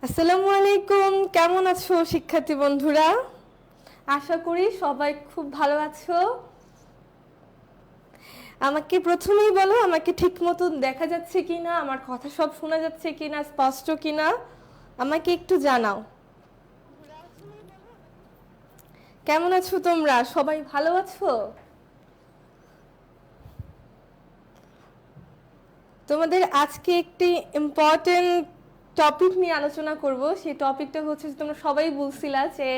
আসসালামু আলাইকুম, কেমন আছো শিক্ষার্থী বন্ধুরা? আশা করি সবাই খুব ভালো আছো। আমাকে প্রথমেই বলো, আমাকে ঠিক মতো দেখা যাচ্ছে কিনা, আমার কথা সব শোনা যাচ্ছে কিনা, স্পষ্ট কিনা আমাকে একটু জানাও। কেমন আছো তোমরা? সবাই ভালো আছো? তোমাদের আজকে একটি ইম্পর্টেন্ট টপিক নিয়ে আলোচনা করব। সেই টপিকটা হচ্ছে যে তোমরা সবাই বলছিলা যে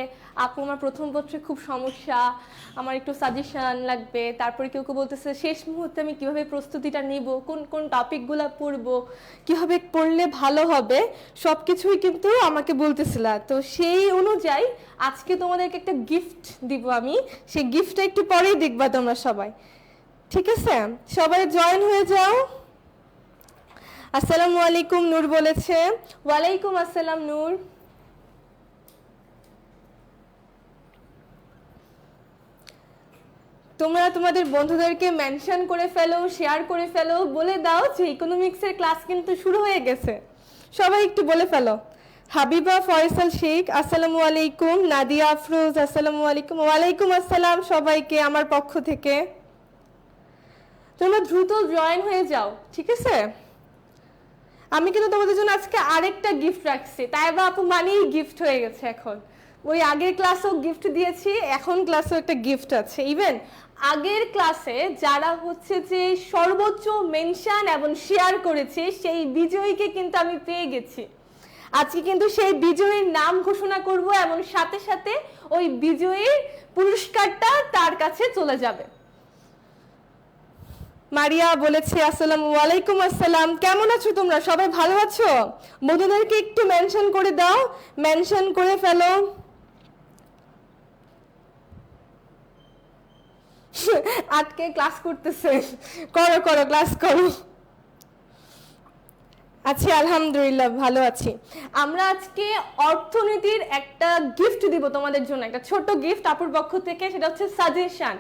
আপু আমার প্রথম পত্রে খুব সমস্যা, আমার একটু সাজেশন লাগবে। তারপরে কেউ কেউ বলতেছে শেষ মুহূর্তে আমি কিভাবে প্রস্তুতিটা নিব, কোন কোন টপিকগুলো পড়বো, কিভাবে পড়লে ভালো হবে, সব কিছুই কিন্তু আমাকে বলতেছিলা। তো সেই অনুযায়ী আজকে তোমাদেরকে একটা গিফট দিব আমি। সেই গিফটটা একটু পরেই দেখবা তোমরা সবাই, ঠিক আছে? সবাই জয়েন হয়ে যাও। আসসালামু আলাইকুম নূর বলেছে। ওয়ালাইকুম আসসালাম নূর। তোমরা তোমাদের বন্ধুদেরকে মেনশন করে ফেলো, শেয়ার করে ফেলো, বলে দাও যে ইকোনমিক্সের ক্লাস কিন্তু শুরু হয়ে গেছে। সবাই একটু বলে ফেলো। হাবিবা ফয়সাল শেখ আসসালামু আলাইকুম। নাদিয়া আফরোজ আসসালামু আলাইকুম। ওয়ালাইকুম আসসালাম সবাইকে আমার পক্ষ থেকে। তোমরা দ্রুত জয়েন হয়ে যাও, ঠিক আছে? আমি কিন্তু তোমাদের জন্য আজকে আরেকটা গিফট রাখছি। তাই বা আপু মানেই গিফট হয়ে গেছে এখন। ওই আগের ক্লাসেও গিফট দিয়েছি, এখন ক্লাসেও একটা গিফট আছে। ইভেন আগের ক্লাসে যারা হচ্ছে যে সর্বোচ্চ মেনশন এবং শেয়ার করেছে সেই বিজয়ীকে কিন্তু আমি পেয়ে গেছি। আজকে কিন্তু সেই বিজয়ীর নাম ঘোষণা করব এবং সাথে সাথে ওই বিজয়ীর পুরস্কারটা তার কাছে চলে যাবে। মারিয়া বলেছে আসসালামু আলাইকুম আসসালাম। কেমন আছো তোমরা? সবাই ভালো আছো? বন্ধুদেরকে একটু মেনশন করে দাও, মেনশন করে ফেলো। আজকে ক্লাস করতেছে, করো করো ক্লাস করো। আছি আলহামদুলিল্লাহ, ভালো আছি। আমরা আজকে অর্থনীতির একটা গিফট দিব তোমাদের জন্য, একটা ছোট গিফট আপুর পক্ষ থেকে। সেটা হচ্ছে সাজেশন।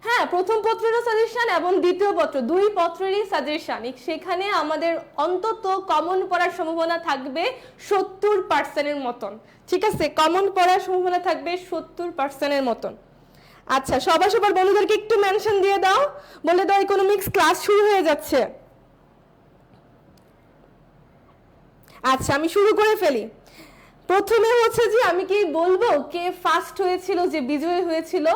হ্যাঁ, প্রথম পত্রেরও সাজেশন এবং দ্বিতীয় পত্র, দুই পত্রেরই সাজেশন। সেখানে আমাদের অন্তত কমন পড়ার সম্ভাবনা থাকবে 70% মতন, ঠিক আছে? কমন পড়ার সম্ভাবনা থাকবে 70% মতন। আচ্ছা, সবার সবার বন্ধুদেরকে একটু মেনশন দিয়ে দাও, বলে দাও ইকোনমিক্স ক্লাস শুরু হয়ে যাচ্ছে। আচ্ছা, আমি শুরু করে ফেলি। প্রথমে হচ্ছে যে আমি কি বলবো কে ফার্স্ট হয়েছিল, যে বিজয়ী হয়েছিল,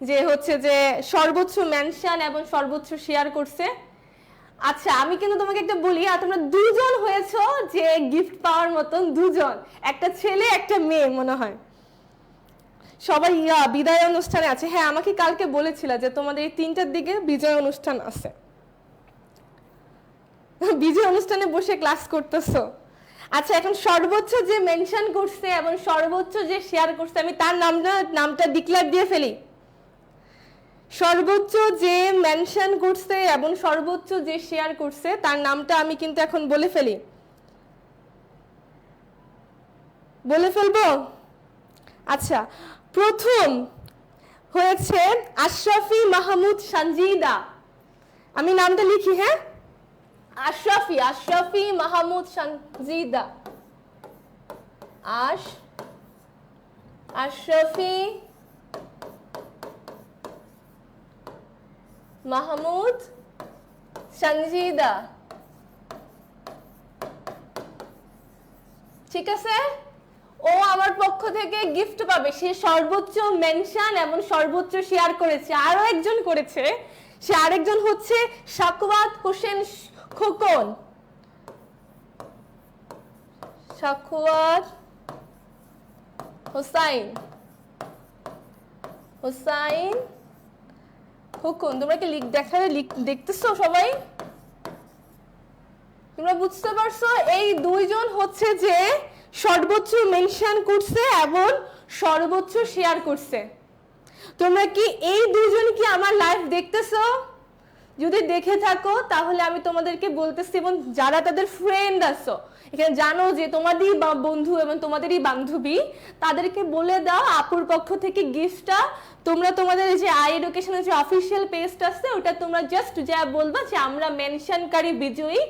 যে হচ্ছে যে সর্বোচ্চ মেনশন এবং সর্বোচ্চ শেয়ার করছে? আচ্ছা, আমি কিন্তু তোমাকে একটা বলি, আর তোমরা দুজন হয়েছো যে গিফট পাওয়ার মতন, দুজন, একটা ছেলে একটা মেয়ে মনে হয়। সবাই বিদায় অনুষ্ঠানে আছে। হ্যাঁ, আমাকে কালকে বলেছিল যে তোমাদের এই 3টার দিকে বিজয় অনুষ্ঠান আছে। বিজয় অনুষ্ঠানে বসে ক্লাস করতেছো। আচ্ছা, এখন সর্বোচ্চ যে মেনশন করছে এবং সর্বোচ্চ যে শেয়ার করছে, আমি তার নামটা ডিক্লেয়ার দিয়ে ফেলি। সর্বোচ্চ যে মেনশন করছে এবং সর্বোচ্চ যে শেয়ার করছে তার নামটা আমি কিন্তু এখন বলে ফেলি। বলে ফেলবো? আচ্ছা, প্রথম হয়েছে আশরাফি মাহমুদ সানজিদা। আমি নামটা লিখি, হ্যাঁ? আশরাফি মাহমুদ সানজিদা। আশরাফি মাহমুদ সানজিদা, ঠিক আছে? ও আমার পক্ষ থেকে গিফট পাবে। সে সর্বোচ্চ মেনশন এবং সর্বোচ্চ শেয়ার করেছে। আরো একজন করেছে, সে আরেকজন হচ্ছে সাকওয়াত হোসেন খোকন। সাকওয়াত হোসাইন খোকন। তোমরা কি দেখতেছো সবাই? তোমরা বুঝতে পারছো? এই দুইজন হচ্ছে যে সর্বোচ্চ মেনশন করছে এবং সর্বোচ্চ শেয়ার করছে। তোমরা কি এই দুইজন কি আমার লাইভ দেখতেছো? যদি দেখে থাকো তাহলে আমি তোমাদেরকে বলতেছি, এবং যারা তাদের ফ্রেন্ড আছো এখানে জানো যে তোমাদেরই বন্ধু এবং তোমাদেরই বান্ধবী, তাদেরকে বলে দাও আপুর পক্ষ থেকে গিফটটা তোমরা তোমাদের যে আই এডুকেশনের যে অফিসিয়াল পেজটা আছে ওটা তোমরা জাস্ট যা বলবা যে আমরা মেনশনকারী বিজয়ী,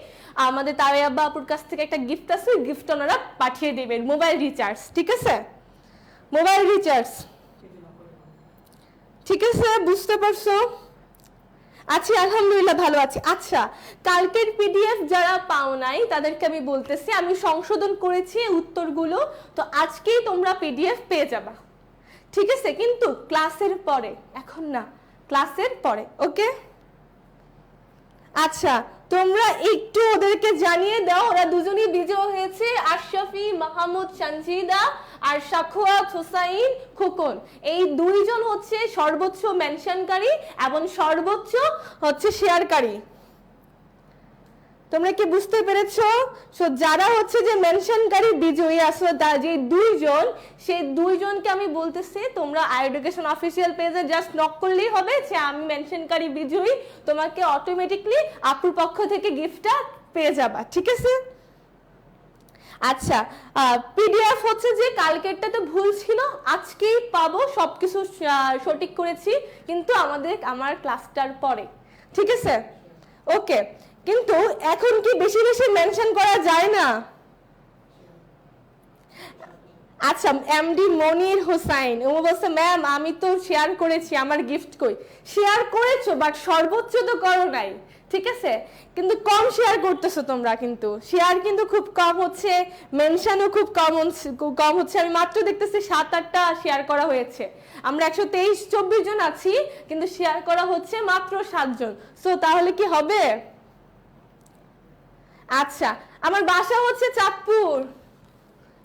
আমাদের তাওয়াবা আপুর কাছ থেকে একটা গিফট আছে, গিফট ওনারা পাঠিয়ে দেবেন, মোবাইল রিচার্জ। ঠিক আছে, মোবাইল রিচার্জ। ঠিক আছে, বুঝতে পারছো? আচ্ছা, আলহামদুলিল্লাহ ভালো আছি। আচ্ছা, কালকের পিডিএফ যারা পাও নাই তাদেরকে আমি বলতেছি, আমি সংশোধন করেছি উত্তরগুলো, তো আজকেই তোমরা পিডিএফ পেয়ে যাবা। ঠিক আছে, কিন্তু ক্লাসের পরে, এখন না, ক্লাসের পরে। ওকে, আচ্ছা তোমরা একটু ওদেরকে জানিয়ে দাও, ওরা দুজনই বিজয় হয়েছে, আশরাফি মাহমুদ সঞ্জিদা আর সাখওয়াত হোসাইন খোকন। এই দুইজন হচ্ছে সর্বোচ্চ মেনশনকারী এবং সর্বোচ্চ হচ্ছে শেয়ারকারী। তোমরা কি বুঝতে পেরেছো? যারা হচ্ছে যে মেনশনকারী বিজয়ী আসলে যে দুইজন, সেই দুইজনকে আমি বলতেছি তোমরা আই এডুকেশন অফিসিয়াল পেজে জাস্ট নক করলেই হবে যে আমি মেনশনকারী বিজয়ী, তোমাকে অটোমেটিকলি আপুর পক্ষ থেকে গিফটটা পেয়ে যাবা। ঠিক আছে, আচ্ছা পিডিএফ হচ্ছে যে কালকেরটাতে ভুল ছিল, আজকেই পাবো, সবকিছু সঠিক করেছি, কিন্তু আমার ক্লাসটার পরে। ঠিক আছে, ওকে। কিন্তু এখন কি বেশি বেশি মেনশন করা যায় না? আচ্ছা, এমডি মনির হোসাইন ও বলছে ম্যাম আমি তো শেয়ার করেছি, আমার গিফট কই? শেয়ার করেছো বাট সর্বোচ্চ তো করো নাই। ঠিক আছে, কিন্তু কম শেয়ার করতেছো তোমরা, কিন্তু শেয়ার কিন্তু খুব কম হচ্ছে, মেনশনও খুব কম হচ্ছে। আমি মাত্র দেখতেছি 7-8টা শেয়ার করা হয়েছে। আমরা 123-24 জন আছি, কিন্তু শেয়ার করা হচ্ছে মাত্র 7 জন। সো তাহলে কি হবে? আচ্ছা, আমার বাসা হচ্ছে চাঁদপুর।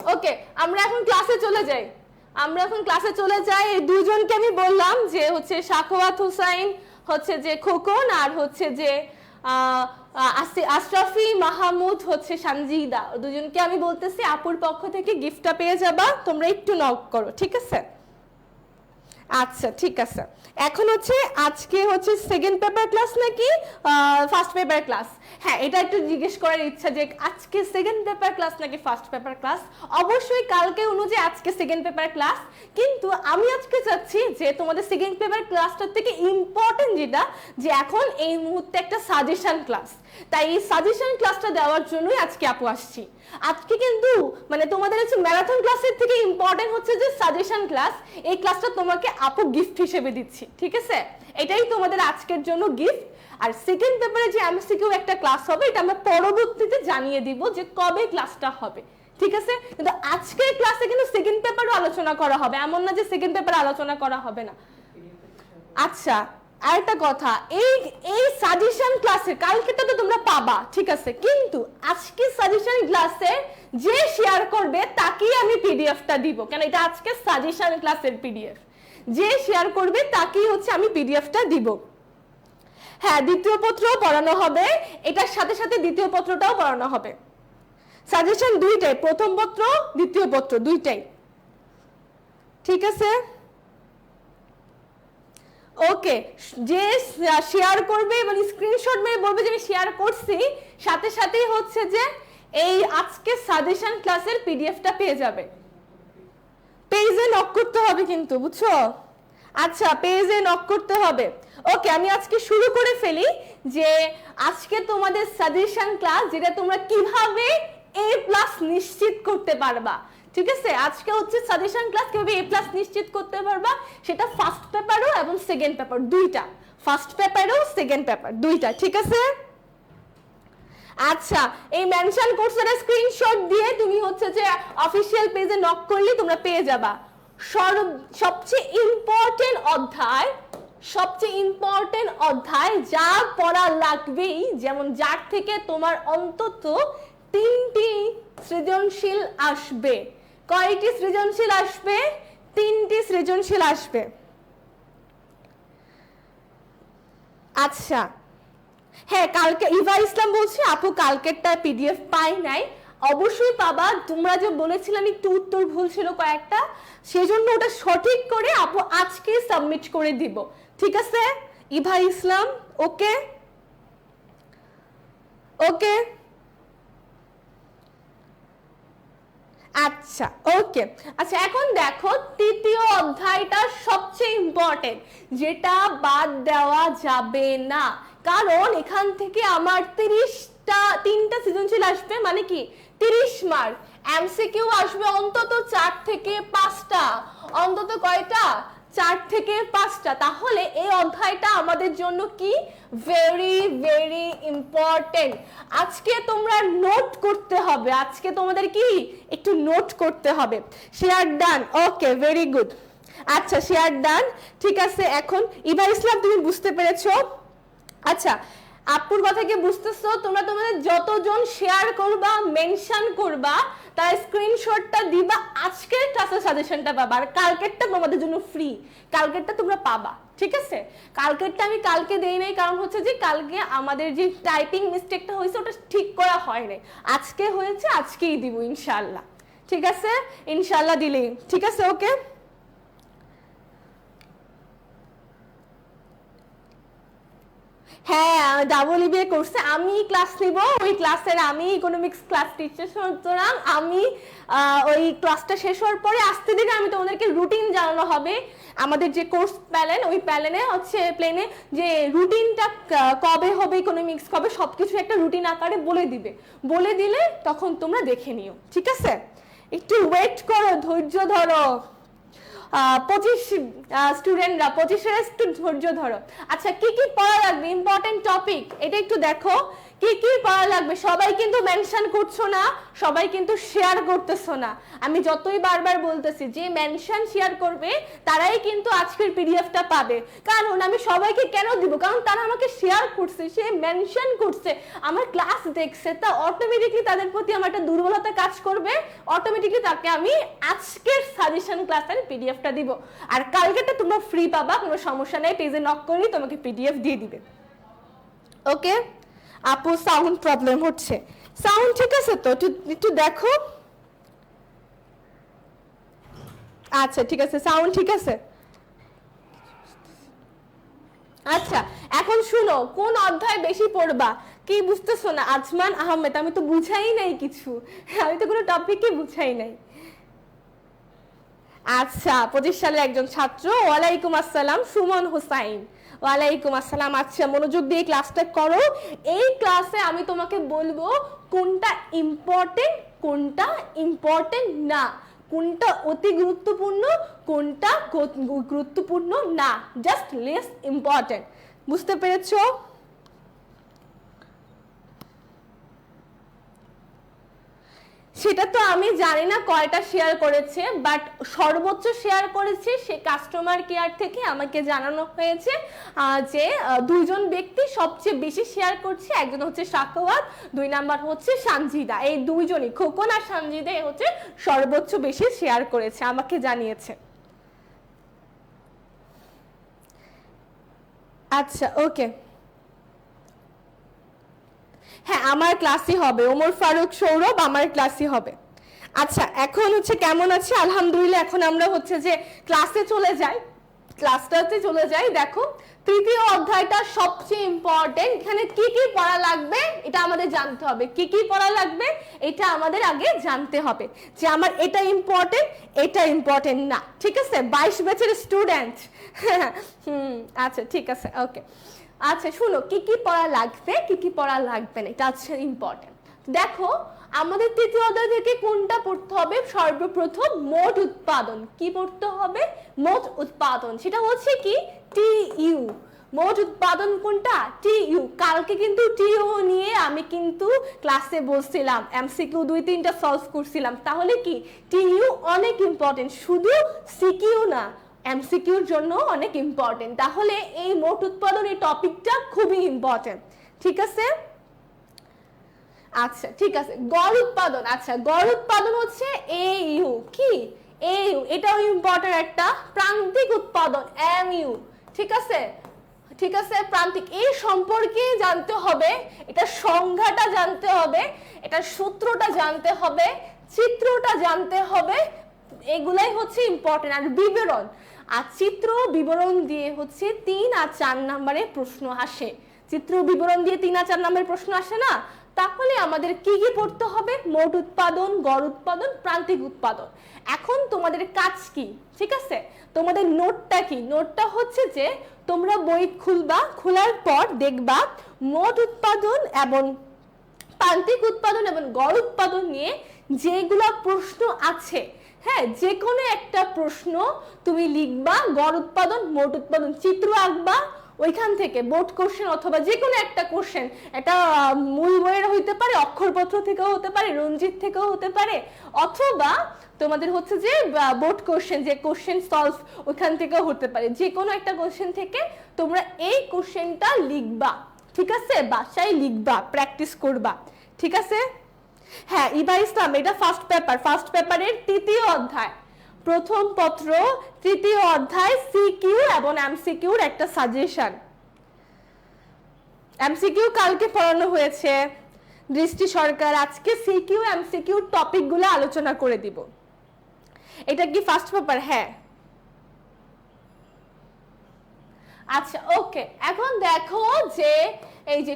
ওকে, আমরা এখন ক্লাসে চলে যাই। এই দুজনকে আমি বললাম যে হচ্ছে সাখওয়াত হোসাইন হচ্ছে যে খোকন আর হচ্ছে যে আশরাফি মাহমুদ হচ্ছে সঞ্জিদা, দুজনকে আমি বলতেছি আপুর পক্ষ থেকে গিফটটা পেয়ে যাবা, তোমরা একটু নক করো। ঠিক আছে, আচ্ছা ঠিক আছে। এখন হচ্ছে আজকে হচ্ছে সেকেন্ড পেপার ক্লাস নাকি ফার্স্ট পেপার ক্লাস? হ্যাঁ, এটা একটু জিজ্ঞেস করার ইচ্ছা যে আজকে সেকেন্ড পেপার ক্লাস নাকি ফার্স্ট পেপার ক্লাস। অবশ্যই কালকে অনুযায়ী আজকে সেকেন্ড পেপার ক্লাস, কিন্তু আমি আজকে চাচ্ছি যে তোমাদের সেকেন্ড পেপার ক্লাসটার থেকে ইম্পর্টেন্ট যেটা, যে এখন এই মুহূর্তে একটা সাজেশন ক্লাস, তাই এই সাজেশন ক্লাসটা দেওয়ার জন্যই আজকে আপু আসছি। আজকে কিন্তু মানে তোমাদের হচ্ছে ম্যারাথন ক্লাসের থেকে ইম্পর্টেন্ট হচ্ছে যে সাজেশন ক্লাস, এই ক্লাসটা তোমাকে আপু গিফট হিসেবে দিচ্ছি। ঠিক আছে, এটাই তোমাদের আজকের জন্য গিফট। আর সেকেন্ড পেপারে যে এমসিকিউ একটা ক্লাস হবে, এটা আমরা পরবর্তীতে জানিয়ে দিব যে কবে ক্লাসটা হবে। ঠিক আছে, কিন্তু আজকের ক্লাসে কিন্তু সেকেন্ড পেপারও আলোচনা করা হবে, এমন না যে সেকেন্ড পেপার আলোচনা করা হবে না। আচ্ছা, আরেকটা কথা, এই সাজেশন ক্লাসে কালকেটা তো তোমরা পাবা, ঠিক আছে, কিন্তু আজকে সাজেশন ক্লাসে যে শেয়ার করবে তাকেই আমি পিডিএফটা দিব, কেন এটা আজকে সাজেশন ক্লাসের পিডিএফ। যে শেয়ার করবে তাকেই হচ্ছে আমি পিডিএফটা দিব। হ্যাঁ, দ্বিতীয় পত্রও পড়ানো হবে, এটার সাথে সাথে দ্বিতীয় পত্রটাও পড়ানো হবে। সাজেশন দুইটাই, প্রথম পত্র দ্বিতীয় পত্র দুইটাই। ঠিক আছে, ওকে। যে শেয়ার করবে মানে স্ক্রিনশট মেরে বলবে যে আমি শেয়ার করছি, সাথে সাথেই হচ্ছে যে এই আজকে সাজেশন ক্লাসের পিডিএফটা পেয়ে যাবে। পেজে নক করতে হবে কিন্তু, বুঝছো? আচ্ছা, পেজে নক করতে হবে। ওকে, আমি আজকে শুরু করে ফেলি যে আজকে তোমাদের সাজেশন ক্লাস, যেটা তোমরা কিভাবে A+ নিশ্চিত করতে পারবা। ঠিক আছে, আজকে হচ্ছে সাজেশন ক্লাস কিভাবে A+ নিশ্চিত করতে পারবা, সেটা ফার্স্ট পেপারও এবং সেকেন্ড পেপার দুইটা, ফার্স্ট পেপারও সেকেন্ড পেপার দুইটা। ঠিক আছে, আচ্ছা এই মেনশন কোর্সের স্ক্রিনশট দিয়ে তুমি হচ্ছে যে অফিশিয়াল পেজে নক করলে তোমরা পেয়ে যাবা সবচেয়ে ইম্পর্টেন্ট অধ্যায় যা পড়া লাগবেই, যেমন যার থেকে তোমার অন্তত 3টি সৃজনশীল আসবে। কয়টি সৃজনশীল আসবে? 3টি সৃজনশীল আসবে। আচ্ছা, হ্যাঁ, কালকে ইভা ইসলাম বলছি আপু কালকেরটা পিডিএফ পাই নাই, অবশ্যই পাবা। তোমরা যে বলেছিলাম একটু উত্তর ভুল ছিল কয়েকটা, সেজন্য ওটা সঠিক করে আপু আজকে সাবমিট করে দিব। ঠিক আছে ইভা ইসলাম, ওকে। ওকে আচ্ছা ওকে আচ্ছা এখন দেখো তৃতীয় অধ্যায়টা সবচেয়ে ইম্পর্টেন্ট, যেটা বাদ দেওয়া যাবে না, কারণ এখান থেকে আমার 3টা সৃজনশীল আসবে, মানে কি 30 মার্ক। এমসিকিউ আসবে অন্তত 4 থেকে 5টা, অন্তত কয়টা 4 থেকে 5টা। তাহলে এই অধ্যায়টা আমাদের জন্য কি ভেরি ভেরি ইম্পর্টেন্ট। আজকে তোমরা নোট করতে হবে, আজকে তোমাদের কি একটু নোট করতে হবে। Share done, okay very good. আচ্ছা শেয়ার ডান, ঠিক আছে। এখন ইবা ইসলাম তুমি বুঝতে পেরেছো? আচ্ছা আপুর কথা কি বুঝতেছো? তোমরা তোমাদের যতজন শেয়ার করবা মেনশন করবা তার স্ক্রিনশটটা দিবা, আজকের ক্লাসের সাজেশনটা পাবা, আর কালকেরটা তোমাদের জন্য ফ্রি, কালকেরটা তোমরা পাবা, ঠিক আছে? কালকেরটা আমি কালকে দেই নাই, কারণ হচ্ছে যে কালকে আমাদের যে টাইপিং মিস্টেকটা হয়েছে ওটা ঠিক করা হয় নাই, আজকে হয়েছে, আজকেই দিব ইনশাআল্লাহ, ঠিক আছে? ইনশাআল্লাহ দিলেই, ঠিক আছে? ওকে হ্যাঁ ডাবল বিএ করছে, আমি ক্লাস নিব, ওই ক্লাসের আমি ইকোনমিক্স ক্লাস টিচার, সুতরাং আমি ওই ক্লাসটা শেষ হওয়ার পরে আস্তে ধীরে আমি তোমাদেরকে রুটিন জানানো হবে, আমাদের যে কোর্স প্ল্যান, ওই প্ল্যানে হচ্ছে প্লেনে যে রুটিনটা কবে হবে, ইকোনমিক্স কবে, সবকিছু একটা রুটিন আকারে বলে দিবে, বলে দিলে তখন তোমরা দেখে নিও, ঠিক আছে? একটু ওয়েট করো, ধৈর্য ধরো। 25 স্টুডেন্টরা, 25-এর একটু ধৈর্য ধরো। আচ্ছা কি কি পড়া লাগবে, ইম্পর্টেন্ট টপিক, এটা একটু দেখো কি কি পড়া লাগবে। সবাই কিন্তু মেনশন করছো না, সবাই কিন্তু শেয়ার করতেছো না। আমি যতই বারবার বলতেছি যে মেনশন শেয়ার করবে তারাই কিন্তু আজকের পিডিএফটা পাবে, কারণ আমি সবাইকে কেন দিব, কারণ তারা আমাকে শেয়ার করছে, সে মেনশন করছে, আমার ক্লাস দেখছে, তা অটোমেটিকলি তাদের প্রতি আমার একটা দুর্বলতা কাজ করবে, অটোমেটিকলি তাকে আমি আজকের সাজেশন ক্লাসের পিডিএফটা দিব, আর কালকেটা তোমরা ফ্রি পাবা, কোনো সমস্যা নেই, পেজে নক করলেই তোমাকে পিডিএফ দিয়ে দিবে। ওকে আপু সাউন্ড প্রবলেম হচ্ছে, সাউন্ড ঠিক আছে তো? একটু দেখো। আচ্ছা ঠিক আছে, সাউন্ড ঠিক আছে। আচ্ছা এখন শুনো, কোন অধ্যায় বেশি পড়বা, কি বুঝতেছো না? আজমান আহমেদ, আমি তো বুঝাই নাই কিছু, আমি তো কোনো টপিকই বুঝাই নাই। আচ্ছা 25 সালের একজন ছাত্র, ওয়ালাইকুম আসসালাম সুমন হোসাইন, ওয়ালাইকুম আসসালাম। আচ্ছা মনোযোগ দিয়ে ক্লাসটা করো, এই ক্লাসে আমি তোমাকে বলবো কোনটা ইম্পর্টেন্ট কোনটা ইম্পর্টেন্ট না, কোনটা অতি গুরুত্বপূর্ণ কোনটা গুরুত্বপূর্ণ না, জাস্ট লেস ইম্পর্টেন্ট, বুঝতে পেরেছো? সেটা তো আমি জানি না কয়টা শেয়ার করেছে, বাট সর্বোচ্চ শেয়ার করেছে সে কাস্টমার কেয়ার থেকে আমাকে জানানো হয়েছে যে 2জন ব্যক্তি সবচেয়ে বেশি শেয়ার করছে, একজন হচ্ছে সাখাওয়াত, 2 নাম্বার হচ্ছে সানজিদা, এই 2জনই, খোকন আর সানজিদা হচ্ছে সর্বোচ্চ বেশি শেয়ার করেছে, আমাকে জানিয়েছে। আচ্ছা ওকে হ্যাঁ আমার ক্লাসই হবে, ওমর ফারুক সৌরভ আমার ক্লাসই হবে। আচ্ছা এখন হচ্ছে কেমন আছে? আলহামদুলিল্লাহ। এখন আমরা হচ্ছে যে ক্লাসে চলে যাই, ক্লাসটাতে চলে যাই। দেখো তৃতীয় অধ্যায়টা সবচেয়ে ইম্পর্টেন্ট, এখানে কি কি পড়া লাগবে এটা আমাদের জানতে হবে, কি কি পড়া লাগবে এটা আমাদের আগে জানতে হবে, যে আমার এটা ইম্পর্টেন্ট এটা ইম্পর্টেন্ট না, ঠিক আছে? 22 ব্যাচের স্টুডেন্ট আচ্ছা ঠিক আছে ওকে। আচ্ছা শুনো, কি কি পড়া লাগবে কি কি পড়া লাগবে না, এটা হচ্ছে ইম্পর্টেন্ট। দেখো আমাদের তৃতীয় অধ্যায় থেকে কোনটা পড়তে হবে? সর্বপ্রথম মোট উৎপাদন। কি পড়তে হবে? মোট উৎপাদন, সেটা হচ্ছে কি টিইউ। মোট উৎপাদন কোনটা? টিইউ। কালকে কিন্তু টিইউ নিয়ে আমি কিন্তু ক্লাসে বলছিলাম, এমসিকিউ 2-3টা সলভ করছিলাম, তাহলে কি টিইউ অনেক ইম্পর্টেন্ট, শুধু সিকিউ না এমসিকিউর জন্য অনেক ইম্পর্টেন্ট, তাহলে এই মোট উৎপাদন এই টপিকটা খুবই ইম্পর্টেন্ট, ঠিক আছে? আচ্ছা ঠিক আছে, গড় উৎপাদন। আচ্ছা গড় উৎপাদন হচ্ছে এইউ, কি এইউ, এটাও ইম্পর্টেন্ট একটা। প্রান্তিক উৎপাদন এমইউ, ঠিক আছে? ঠিক আছে, প্রান্তিক, এই সম্পর্কে জানতে হবে, এটা সংজ্ঞাটা জানতে হবে, এটা সূত্রটা জানতে হবে, চিত্রটা জানতে হবে, এগুলাই হচ্ছে ইম্পর্টেন্ট। আর বিবরণ আর চিত্র বিবরণ দিয়ে হচ্ছে 3 আর 4 নম্বরে প্রশ্ন আসে, চিত্র বিবরণ দিয়ে 3 আর 4 নম্বরের প্রশ্ন আসে না, তাহলে আমাদের কি কি পড়তে হবে? মোট উৎপাদন, গড় উৎপাদন, প্রান্তিক উৎপাদন। এখন তোমাদের কাজ কি, ঠিক আছে? তোমাদের নোটটা কি? নোটটা হচ্ছে যে তোমরা বই খুলবা, খোলার পর দেখবা মোট উৎপাদন এবং প্রান্তিক উৎপাদন এবং গড় উৎপাদন নিয়ে যেগুলা প্রশ্ন আছে, হ্যাঁ, যে কোনো একটা প্রশ্ন তুমি লিখবা, গড় উৎপাদন, মোট উৎপাদন, চিত্র আঁকবা, ওইখান থেকে বোর্ড কোশ্চেন অথবা যে কোনো একটা কোশ্চেন, এটা মূল বইয়ের হইতে পারে, অক্ষরপত্র থেকেও হতে পারে, রঞ্জিত থেকেও হতে পারে, অথবা তোমাদের হচ্ছে যে বোর্ড কোশ্চেন, যে কোশ্চেন সলভ, ওইখান থেকেও হতে পারে। যে কোনো একটা কোশ্চেন থেকে তোমরা এই কোশ্চেনটা লিখবা, ঠিক আছে? বাসায় লিখবা, প্র্যাকটিস করবা, ঠিক আছে? হ্যাঁ, ইবা ইসলাম, এটা ফার্স্ট পেপার, ফার্স্ট পেপারের ৩য় অধ্যায়, প্রথম পত্র ৩য় অধ্যায়, সিকিউ এবং এমসিকিউর একটা সাজেশন। এমসিকিউ কালকে পড়ানো হয়েছে দৃষ্টি সরকার, আজকে সিকিউ এমসিকিউ টপিকগুলো আলোচনা করে দিব। এটা কি ফার্স্ট পেপার? হ্যাঁ। আচ্ছা, ওকে। এখন দেখো যে এই যে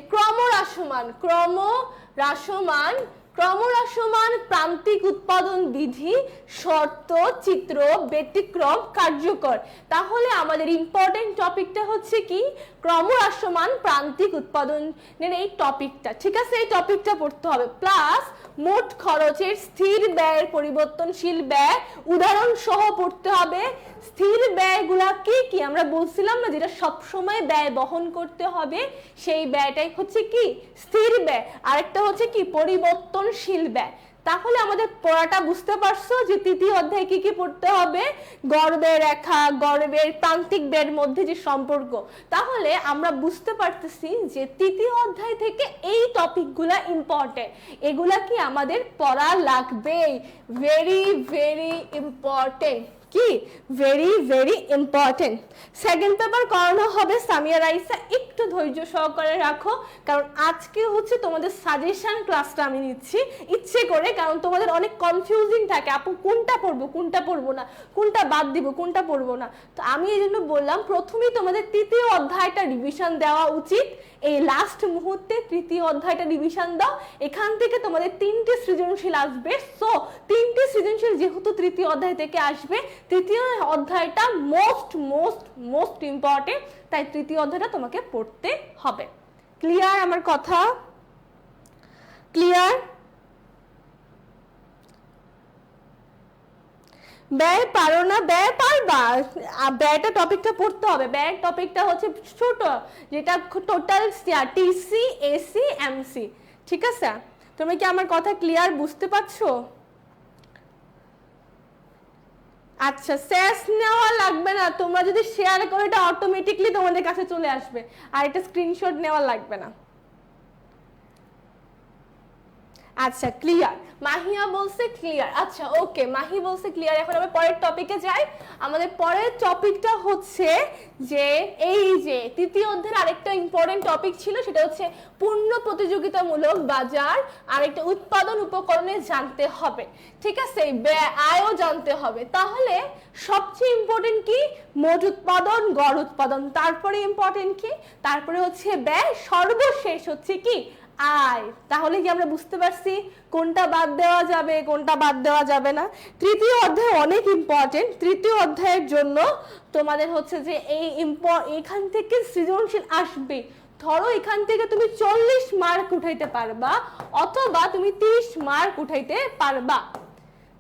ক্রমহ্রাসমান প্রান্তিক উৎপাদন বিধি, শর্ত, চিত্র, ব্যতিক্রম, কার্যকর। তাহলে আমাদের ইম্পর্টেন্ট টপিকটা হচ্ছে কি? ক্রমহ্রাসমান প্রান্তিক উৎপাদনের এই টপিকটা, ঠিক আছে? এই টপিকটা পড়তে হবে। প্লাস মোট খরচের স্থির ব্যয়ের পরিবর্তনশীল ব্যয় উদাহরণ সহ পড়তে হবে। স্থির ব্যয়গুলা কি কি আমরা বলছিলাম না, যেটা সব সময় ব্যয় বহন করতে হবে, সেই ব্যয়টাই হচ্ছে কি? স্থির ব্যয়। আরেকটা হচ্ছে কি? পরিবর্তনশীল ব্যয়। তাহলে আমাদের পড়াটা বুঝতে পারছো যে তৃতীয় অধ্যায়ে কি কি পড়তে হবে? গড় ব্যয় রেখা, গড় ব্যয়, প্রান্তিক ব্যয়ের মধ্যে যে সম্পর্ক। তাহলে আমরা বুঝতে পারতেছি যে তৃতীয় অধ্যায় থেকে এই টপিকগুলা ইম্পর্টেন্ট, এগুলা কি আমাদের পড়া লাগবে, ভেরি ভেরি ইম্পর্টেন্ট, কি very very important. Second paper করানো হবে সামিয়া রাইসা, একটু ধৈর্য সহকারে রাখো, কারণ আজকে হচ্ছে তোমাদের সাজেশন ক্লাসটা আমি নিচ্ছি ইচ্ছে করে, কারণ তোমাদের অনেক কনফিউজিং থাকে, আপু কোনটা পড়বো কোনটা পড়বো না, কোনটা বাদ দিব কোনটা পড়বো না। তো আমি এই জন্য বললাম প্রথমেই তোমাদের তৃতীয় অধ্যায়টা রিভিশন দেওয়া উচিত, এই লাস্ট মুহূর্তে তৃতীয় অধ্যায়টা রিভিশন দাও। এখান থেকে তোমাদের 3টে সৃজনশীল আসবে, সো 3টে সৃজনশীল যেহেতু তৃতীয় অধ্যায় থেকে আসবে, তৃতীয় অধ্যায়টা মোস্ট মোস্ট মোস্ট ইম্পর্টেন্ট, তাই তৃতীয় অধ্যায়টা তোমাকে পড়তে হবে। ক্লিয়ার আমার কথা? ক্লিয়ার? ব্যয় পারো না? ব্যয় পারবা, ব্যয়টা টপিকটা পড়তে হবে। ব্যয়ের টপিকটা হচ্ছে ছোট, যেটা টোটাল টিসি, এসি, এমসি, ঠিক আছে? তুমি কি আমার কথা ক্লিয়ার বুঝতে পারছো? আচ্ছা, শেষ নেওয়া লাগবে না, তোমরা যদি শেয়ার করো এটা অটোমেটিকলি তোমাদের কাছে চলে আসবে, আর এটা স্ক্রিনশট নেওয়া লাগবে না। আচ্ছা, ক্লিয়ার। মাহিয়া বলছে ক্লিয়ার। আচ্ছা, ওকে, মাহি বলছে ক্লিয়ার। এখন আমরা পরের টপিকে যাই। আমাদের পরের টপিকটা হচ্ছে যে এই যে তৃতীয় অধ্যায়ের আরেকটা ইম্পর্টেন্ট টপিক ছিল, সেটা হচ্ছে পূর্ণ প্রতিযোগিতামূলক বাজার, আরেকটা উৎপাদন উপকরণে জানতে হবে, ঠিক আছে? ব্যয়, আয়ও জানতে হবে। তাহলে সবচেয়ে ইম্পর্টেন্ট কি? মোট উৎপাদন, গড় উৎপাদন। তারপরে ইম্পর্টেন্ট কি? তারপরে হচ্ছে ব্যয়, সর্বশেষ হচ্ছে কি? আয়। তাহলে কি আমরা বুঝতে পারছি কোনটা বাদ দেওয়া যাবে, কোনটা বাদ দেওয়া যাবে না? তৃতীয় অধ্যায় অনেক ইম্পর্টেন্ট। তৃতীয় অধ্যায়ের জন্য তোমাদের হচ্ছে যে এখান থেকে সৃজনশীল আসবে। ধরো এখান থেকে তুমি 40 মার্ক উঠাইতে পারবা, অথবা তুমি 30 মার্ক উঠাইতে পারবা।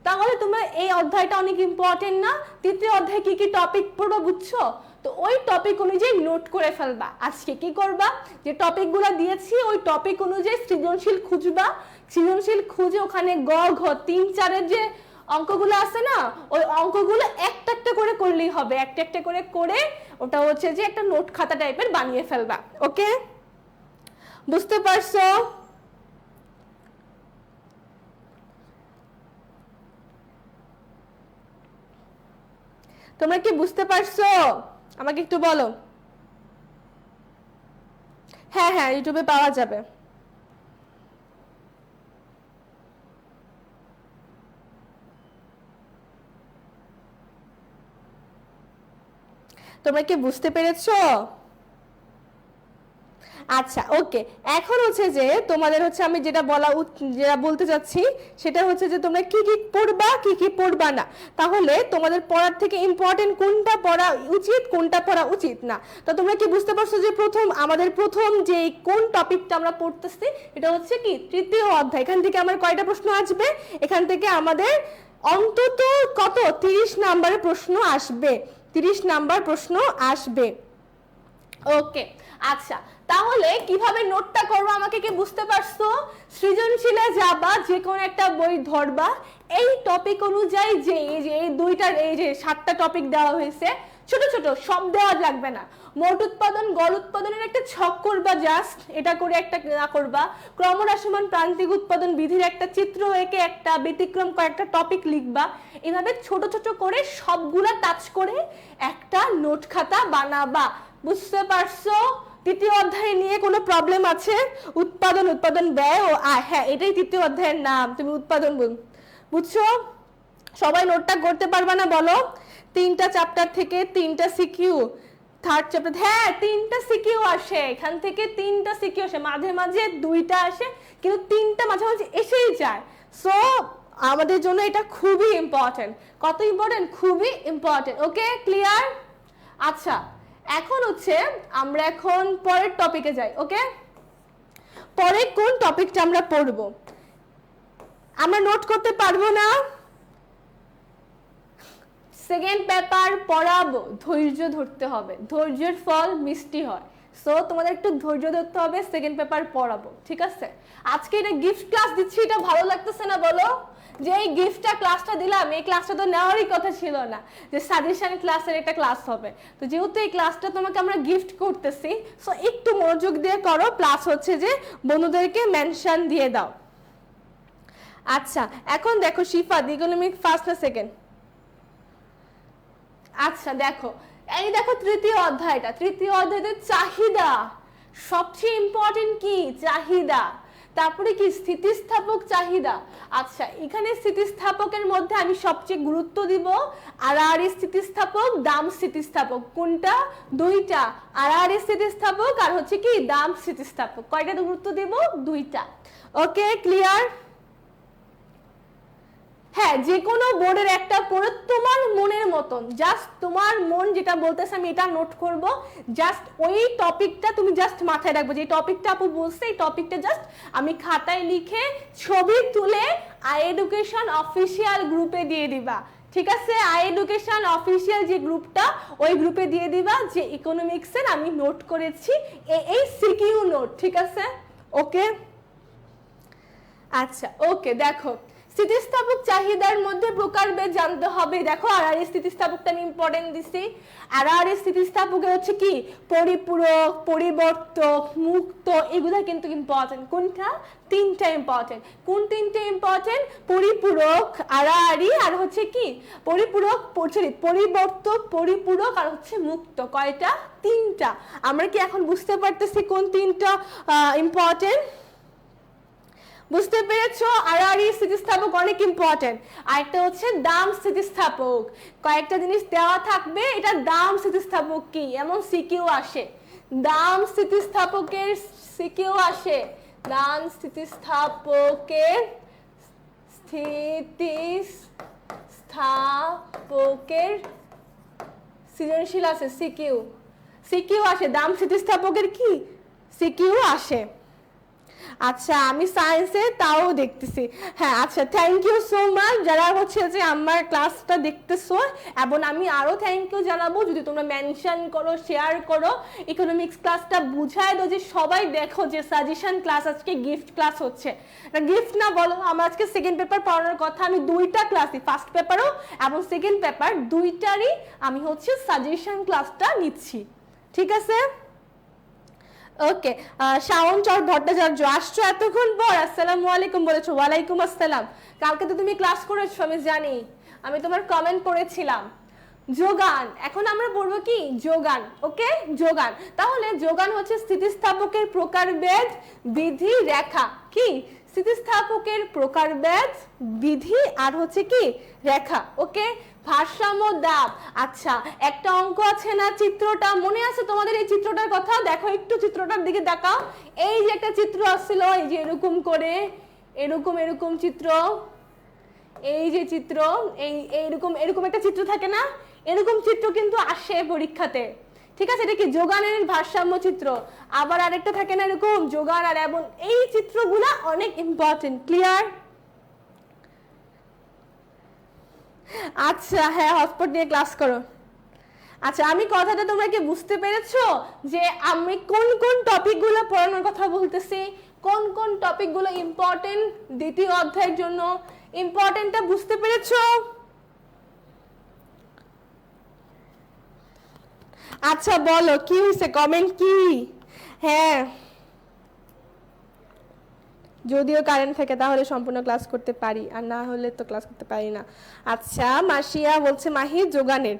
তাহলে তোমরা এই অধ্যায়টা অনেক ইম্পর্টেন্ট না? তৃতীয় অধ্যায়ে কি কি টপিক পড়বা বুঝছো? তো ওই টপিক অনুযায়ী নোট করে ফেলবা। আজকে কি করবা? যে টপিকগুলো দিয়েছি ওই টপিক অনুযায়ী সৃজনশীল খুঁজবা, সৃজনশীল খুঁজে ওখানে গ ঘ 3 4 যে অঙ্কগুলো আছে না, ওই অঙ্কগুলো একটা একটা করে করলেই হবে, একটা একটা করে করে ওটা হচ্ছে যে একটা নোট খাতা টাইপের বানিয়ে ফেলবা। ওকে, বুঝতে পারছো? তোমরা কি বুঝতে পারছো? আমাকে একটু বলো। হ্যাঁ হ্যাঁ, ইউটিউবে পাওয়া যাবে। তোমরা কি বুঝতে পেরেছো? আচ্ছা ওকে, এখন হচ্ছে যে তোমাদের হচ্ছে আমি যেটা যেটা বলতে চাচ্ছি সেটা হচ্ছে যে তোমরা কি কি পড়বা কি কি পড়বা না। তাহলে তোমাদের পড়ার থেকে ইম্পর্টেন্ট কোনটা পড়া উচিত কোনটা পড়া উচিত না। তো তোমরা কি বুঝতে পারছো যে আমাদের প্রথম যে কোন টপিকটা আমরা পড়তেছি এটা হচ্ছে কি তৃতীয় অধ্যায়। এখান থেকে আমার কয়টা প্রশ্ন আসবে? এখান থেকে আমাদের অন্তত কত 30 নাম্বারের প্রশ্ন আসবে, 30 নাম্বার প্রশ্ন আসবে। ওকে আচ্ছা, তাহলে কিভাবে নোটটা করবো আমাকে কি বুঝতে পারছো? সৃজনশীলে যাবা, যে কোনো একটা বই ধরবা, এই টপিক অনুযায়ী যে এই দুইটার এই যে 7টা টপিক দেওয়া হয়েছে, ছোট ছোট সব দেওয়া লাগবে না। মোট উৎপাদন গড় উৎপাদনের একটা ছক করবা, জাস্ট এটা করে একটা না করবা। ক্রমহ্রাসমান প্রান্তিক উৎপাদন বিধির একটা চিত্র এঁকে একটা ব্যতিক্রম কয়েকটা টপিক লিখবা। এভাবে ছোট ছোট করে সবগুলা টাচ করে একটা নোট খাতা বানাবা। বুঝতে পারছো? তৃতীয় অধ্যায় নিয়ে কোনো প্রবলেম আছে? উৎপাদন ব্যয় ও আয়, হ্যাঁ এটাই তৃতীয় অধ্যায়ের নাম, তুমি উৎপাদন বুঝছো? সবাই নোটটা করতে পারবা না বলো? 3টা চ্যাপ্টার থেকে 3টা সিকিউ, থার্ড চ্যাপ্টার হ্যাঁ 3টা সিকিউ আসে, এখান থেকে 3টা সিকিউ আসে, মাঝে মাঝে 2টা আসে, কিন্তু 3টা মাঝে মাঝে এসেই যায়। সো আমাদের জন্য এটা খুবই ইম্পর্টেন্ট। কত ইম্পর্টেন্ট? খুবই ইম্পর্টেন্ট। Okay clear? আচ্ছা এখন হচ্ছে আমরা এখন পরের টপিকে যাই। ওকে, পরে কোন টপিকটা আমরা পড়বো? আমরা নোট করতে পারবো না? সেকেন্ড পেপার পড়াবো, ধৈর্য ধরতে হবে, ধৈর্যের ফল মিষ্টি হয়। সো তোমাদের একটু ধৈর্য ধরতে হবে, সেকেন্ড পেপার পড়াবো, ঠিক আছে? আজকে এটা গিফট ক্লাস দিচ্ছি, এটা ভালো লাগতেছে না বলো? যে এই গিফটটা ক্লাসটা দিলাম, এই ক্লাসটা তো নেওয়ারই কথা ছিল না, যে সাজেশন ক্লাসের একটা ক্লাস হবে। তো যেহেতু এই ক্লাসটা তোমাকে আমরা গিফট করতেছি, সো একটু মনোযোগ দিয়ে করো, প্লাস হচ্ছে যে বন্ধুদেরকে মেনশন দিয়ে দাও। আচ্ছা এখন দেখো শিফা, ইকোনমিক ফার্স্ট না সেকেন্ড? আচ্ছা দেখো, এই দেখো তৃতীয় অধ্যায়টা, তৃতীয় অধ্যায়তে চাহিদা সবচেয়ে ইম্পর্টেন্ট। কি চাহিদা? তারপরে কি স্থিতিস্থাপক চাহিদা। আচ্ছা এখানে স্থিতিস্থাপকের মধ্যে আমি সবচেয়ে গুরুত্ব দিব আড়াআড়ি স্থিতিস্থাপক, দাম স্থিতিস্থাপক। কোনটা? 2টা, আড়াআড়ি স্থিতিস্থাপক আর হচ্ছে কি দাম স্থিতিস্থাপক। কয়টা গুরুত্ব দিব? 2টা। Okay clear? হ্যাঁ যে কোনো বোর্ডের একটা পড়ে তোমার মনের মতন, জাস্ট তোমার মন যেটা বলতেছে আমি এটা নোট করব, জাস্ট ওই টপিকটা তুমি জাস্ট মাথায় রাখবে, যে টপিকটা আপু বলছে এই টপিকটা জাস্ট আমি খাতায় লিখে ছবি তুলে আই এডুকেশন অফিসিয়াল গ্রুপে দিয়ে দিবা। ঠিক আছে? আই এডুকেশন অফিসিয়াল যে গ্রুপটা, ওই গ্রুপে দিয়ে দিবা যে ইকোনমিক্সের আমি নোট করেছি, এই সিকিউ নোট। ঠিক আছে? ওকে আচ্ছা ওকে দেখো, স্থিতিস্থাপক চাহিদার মধ্যে প্রকারভেদ জানতে হবে। দেখো আড়াআড়ি স্থিতিস্থাপকটা আমি ইম্পর্টেন্ট দিছি। আড়াআড়ি স্থিতিস্থাপকের হচ্ছে কি পরিপূরক, পরিবর্তক, মুক্ত, এগুলা কিন্তু ইম্পর্টেন্ট। কোনটা? 3টা ইম্পর্টেন্ট। কোন 3টে ইম্পর্টেন্ট? পরিপূরক, আড়াআড়ি আর হচ্ছে কি পরিপূরক, পরিবর্তক, পরিপূরক আর হচ্ছে মুক্ত। কয়টা? 3টা। আমরা কি এখন বুঝতে পারতেছি কোন 3টা ইম্পর্টেন্ট? বুঝতে পেরেছো? আড়াআড়ি স্থিতিস্থাপক অনেক ইম্পর্টেন্ট। আরেকটা হচ্ছে দাম স্থিতিস্থাপক। কয়েকটা জিনিস দেওয়া থাকবে, এটা দাম স্থিতিস্থাপক কি, এমন সিকিউ আসে। দাম স্থিতিস্থাপকের সিকিউ আসে, দাম স্থিতিস্থাপকের সৃজনশীল আছে, সিকিউ আসে, দাম স্থিতিস্থাপকের কি সিকিউ আসে। আচ্ছা আমি সায়েন্সে তাও দেখতেছি। হ্যাঁ আচ্ছা থ্যাংক ইউ সো মাচ যারা হচ্ছে যে আমার ক্লাসটা দেখতেছো, এবং আমি আরো থ্যাংক ইউ জানাবো যদি তোমরা মেনশন করো, শেয়ার করো, ইকোনমিক্স ক্লাসটা বুঝায় দাও, যে সবাই দেখো যে সাজেশন ক্লাস আজকে গিফট ক্লাস হচ্ছে। গিফট না বলো, আমার আজকে সেকেন্ড পেপার পড়ানোর কথা, আমি 2টা ক্লাসই, ফার্স্ট পেপারও এবং সেকেন্ড পেপার 2টারই আমি হচ্ছে সাজেশন ক্লাসটা নিচ্ছি। ঠিক আছে? ওকে শাওন চর ভট্টাচার্য আসছো এতক্ষণ পর, আসসালামু আলাইকুম বলেছো। ওয়ালাইকুম আসসালাম। কালকে তো তুমি ক্লাস করেছো আমি জানি, আমি তোমার কমেন্ট পড়েছিলাম। যোগান, এখন আমরা পড়বো কি যোগান। ওকে যোগান, তাহলে যোগান হচ্ছে স্থিতিস্থাপকের প্রকারভেদ, বিধি, রেখা। কি স্থিতিস্থাপকের প্রকারভেদ, বিধি আর হচ্ছে কি রেখা। ওকে, ভারসাম্য দাব। আচ্ছা, একটা অঙ্ক আছে না, চিত্রটা মনে আছে তোমাদের? এই চিত্রটার কথা দেখো, একটু চিত্রটার দিকে তাকাও। এই যে একটা চিত্র আসছিল, এই যে এরকম করে, এরকম এরকম চিত্র, এই যে চিত্র, এইরকম এরকম একটা চিত্র থাকে না, এরকম চিত্র কিন্তু আসে পরীক্ষাতে। ঠিক আছে, এটা কি যোগানের ভারসাম্য চিত্র। আবার আরেকটা থাকে না এরকম যোগান আর এবং, এই চিত্রগুলা অনেক ইম্পর্টেন্ট। ক্লিয়ার? আচ্ছা, হ্যাঁ, হটস্পট নিয়ে ক্লাস করো। আচ্ছা, আমি কথাটা তোমরা কি বুঝতে পেরেছো যে আমি কোন কোন টপিকগুলো পড়ানোর কথা বলতেছি, কোন কোন টপিকগুলো ইম্পর্টেন্ট দ্বিতীয় অধ্যায়ের জন্য? ইম্পর্টেন্টটা বুঝতে পেরেছো? আচ্ছা বলো কি হয়েছে, কমেন্ট কি? হ্যাঁ, যদিও কারেন্ট থাকে তাহলে সম্পূর্ণ ক্লাস করতে পারি, আর না হলে তো ক্লাস করতে পারি না। আচ্ছা, মাসিয়া বলছে মাহি যোগানের।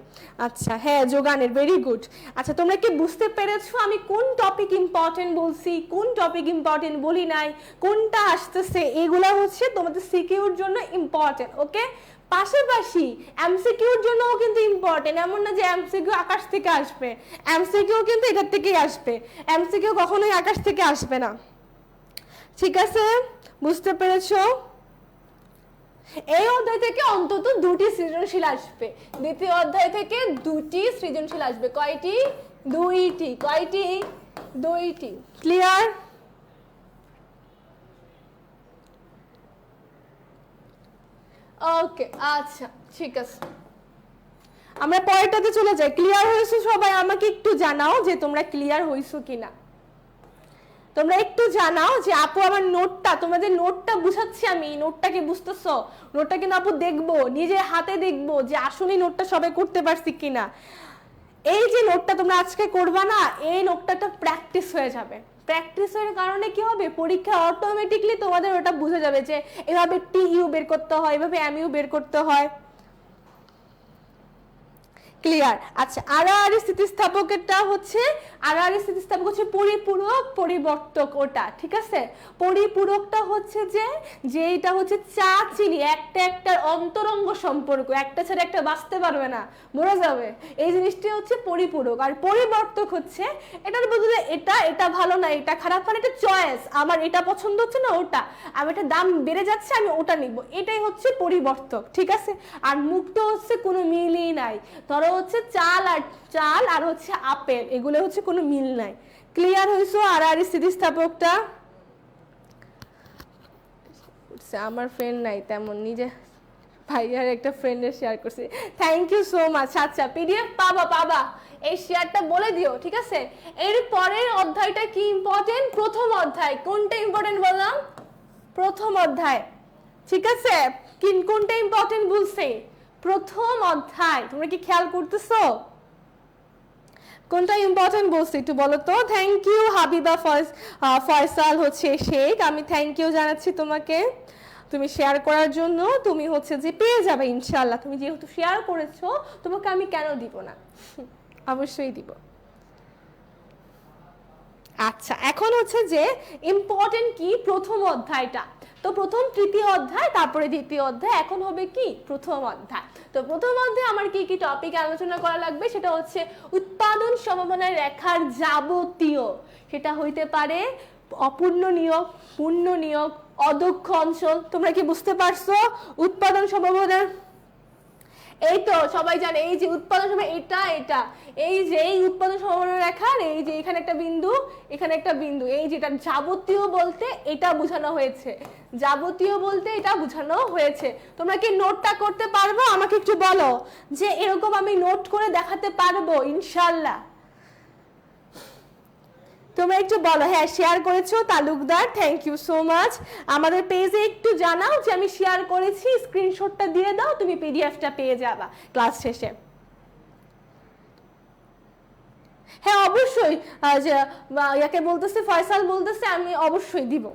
আচ্ছা, হ্যাঁ যোগানের, ভেরি গুড। আচ্ছা, তোমরা কি বুঝতে পেরেছো আমি কোন টপিক ইম্পর্টেন্ট বলছি, কোন টপিক ইম্পর্টেন্ট বলি নাই, কোনটা আসতেছে? এগুলা হচ্ছে তোমাদের সিকিউর জন্য ইম্পর্টেন্ট। ওকে, পাশাপাশি এমসিকিউর জন্যও কিন্তু ইম্পর্টেন্ট। এমন না যে এমসিকিউ আকাশ থেকে আসবে, এমসিকিউ কিন্তু এটার থেকেই আসবে। এমসিকিউ কখনোই আকাশ থেকে আসবে না। ঠিক আছে, বুঝতে পেরেছো? এই অধ্যায় থেকে অন্তত 2টি সৃজনশীল আসবে, দ্বিতীয় অধ্যায় থেকে 2টি সৃজনশীল আসবে। কয়টি? 2টি। কয়টি? 2টি। ক্লিয়ার? ওকে, আচ্ছা ঠিক আছে, আমরা পরেরটাতে চলে যাই। ক্লিয়ার হয়েছে সবাই? আমাকে একটু জানাও যে তোমরা ক্লিয়ার হইছো কিনা। তোমরা একটু জানাও যে আপু আমার নোটটা, তোমাদের নোটটা বুঝাচ্ছি আমি, নোটটা কি বুঝতেছো? নোটটা কিন্তু আপু দেখবো, নিজে হাতে দেখবো যে আসলে নোটটা সবাই করতে পারছি কিনা। এই যে নোটটা তোমরা আজকে করবা না, এই নোটটা প্র্যাকটিস হয়ে যাবে। প্র্যাকটিসের কারণে কি হবে, পরীক্ষা অটোমেটিকলি তোমাদের ওটা বুঝে যাবে যে এভাবে টিইউ বের করতে হয়, এভাবে এমইউ বের করতে হয়। ক্লিয়ার? আচ্ছা, আড়াআড়ি স্থিতিস্থাপকেরটা হচ্ছে, আড়াআড়ি স্থিতিস্থাপক হচ্ছে পরিপূরক পরিবর্তক, ওটা ঠিক আছে। পরিপূরকটা হচ্ছে যে এটা হচ্ছে চা চিনি, একটা একটার অন্তরঙ্গ সম্পর্ক, একটা ছাড়া একটা বাঁচতে পারবে না, মরে যাবে, এই জিনিসটি হচ্ছে পরিপূরক। আর পরিবর্তক হচ্ছে এটার বদলে এটা, এটা ভালো না, এটা খারাপ, মানে এটা চয়েস, আমার এটা পছন্দ হচ্ছে না ওটা, আমি এটা দাম বেড়ে যাচ্ছে আমি ওটা নিব, এটাই হচ্ছে পরিবর্তক। ঠিক আছে, আর মুক্ত হচ্ছে কোনো মিলই নাই। ধরো হচ্ছে চাল আর হচ্ছে আপেল, এগুলো হচ্ছে কোনো মিল নাই। ক্লিয়ার হইছো? আর স্থিতিস্থাপকটা আমার ফ্রেন্ড নাই তেমন, নিজে ভাইয়ার একটা ফ্রেন্ডের শেয়ার করছি। Thank you so much. আচ্ছা, পিডিএফ পাবা, এই শেয়ারটা বলে দিও। ঠিক আছে, এর পরের অধ্যায়টা কি ইম্পর্টেন্ট? প্রথম অধ্যায়। কোনটা ইম্পর্টেন্ট বললাম? প্রথম অধ্যায়। ঠিক আছে, কোনটা ইম্পর্টেন্ট বলছে? প্রথম অধ্যায়। তোমরা কি খেয়াল করতেছো কোনটা ইম্পর্টেন্ট বলছি? একটু বলো তো। থ্যাংক ইউ হাবিবা ফয়সাল হচ্ছে শেখ, আমি থ্যাংক ইউ জানাচ্ছি তোমাকে, তুমি শেয়ার করার জন্য। তুমি হচ্ছে যে পেয়ে যাবে ইনশাআল্লাহ, তুমি যেহেতু শেয়ার করেছো তোমাকে আমি কেন দিব না, অবশ্যই দিব। আচ্ছা, এখন হচ্ছে যে ইম্পর্টেন্ট কি প্রথম অধ্যায়টা। তো প্রথম তৃতীয় অধ্যায়, তারপরে দ্বিতীয় অধ্যায়, এখন হবে কি প্রথম অধ্যায়। তো প্রথম অধ্যায়ে আমার কি কি টপিক আলোচনা করা লাগবে সেটা হচ্ছে উৎপাদন সম্ভাবনার রেখার যাবতীয়, সেটা হইতে পারে অপূর্ণ নিয়োগ, পূর্ণ নিয়োগ, অদক্ষ অঞ্চল। তোমরা কি বুঝতে পারছো? উৎপাদন সম্ভাবনার, এই তো সবাই জানে, এই যে উৎপাদন সম্ভাবনা, এটা এই যে এই উৎপাদন সম্ভাবনা রেখার এই যে এখানে একটা বিন্দু, এখানে একটা বিন্দু, এই যেটা যাবতীয় বলতে এটা বোঝানো হয়েছে, যাবতীয় বলতে এটা বোঝানো হয়েছে। তোমরা কি নোটটা করতে পারবো? আমাকে একটু বলো যে এরকম আমি নোট করে দেখাতে পারবো ইনশাআল্লাহ। তোমরা একটু বলো। হ্যাঁ, শেয়ার করেছো Talukdar, thank you so much. আমাদের পেজে একটু জানাও যে আমি শেয়ার করেছি, স্ক্রিনশটটা দিয়ে দাও, তুমি পিডিএফটা পেয়ে যাবা ক্লাস শেষে। হ্যাঁ অবশ্যই, যে ইয়াকে বলতেছে, ফয়সাল বলতেছে, আমি অবশ্যই দিব।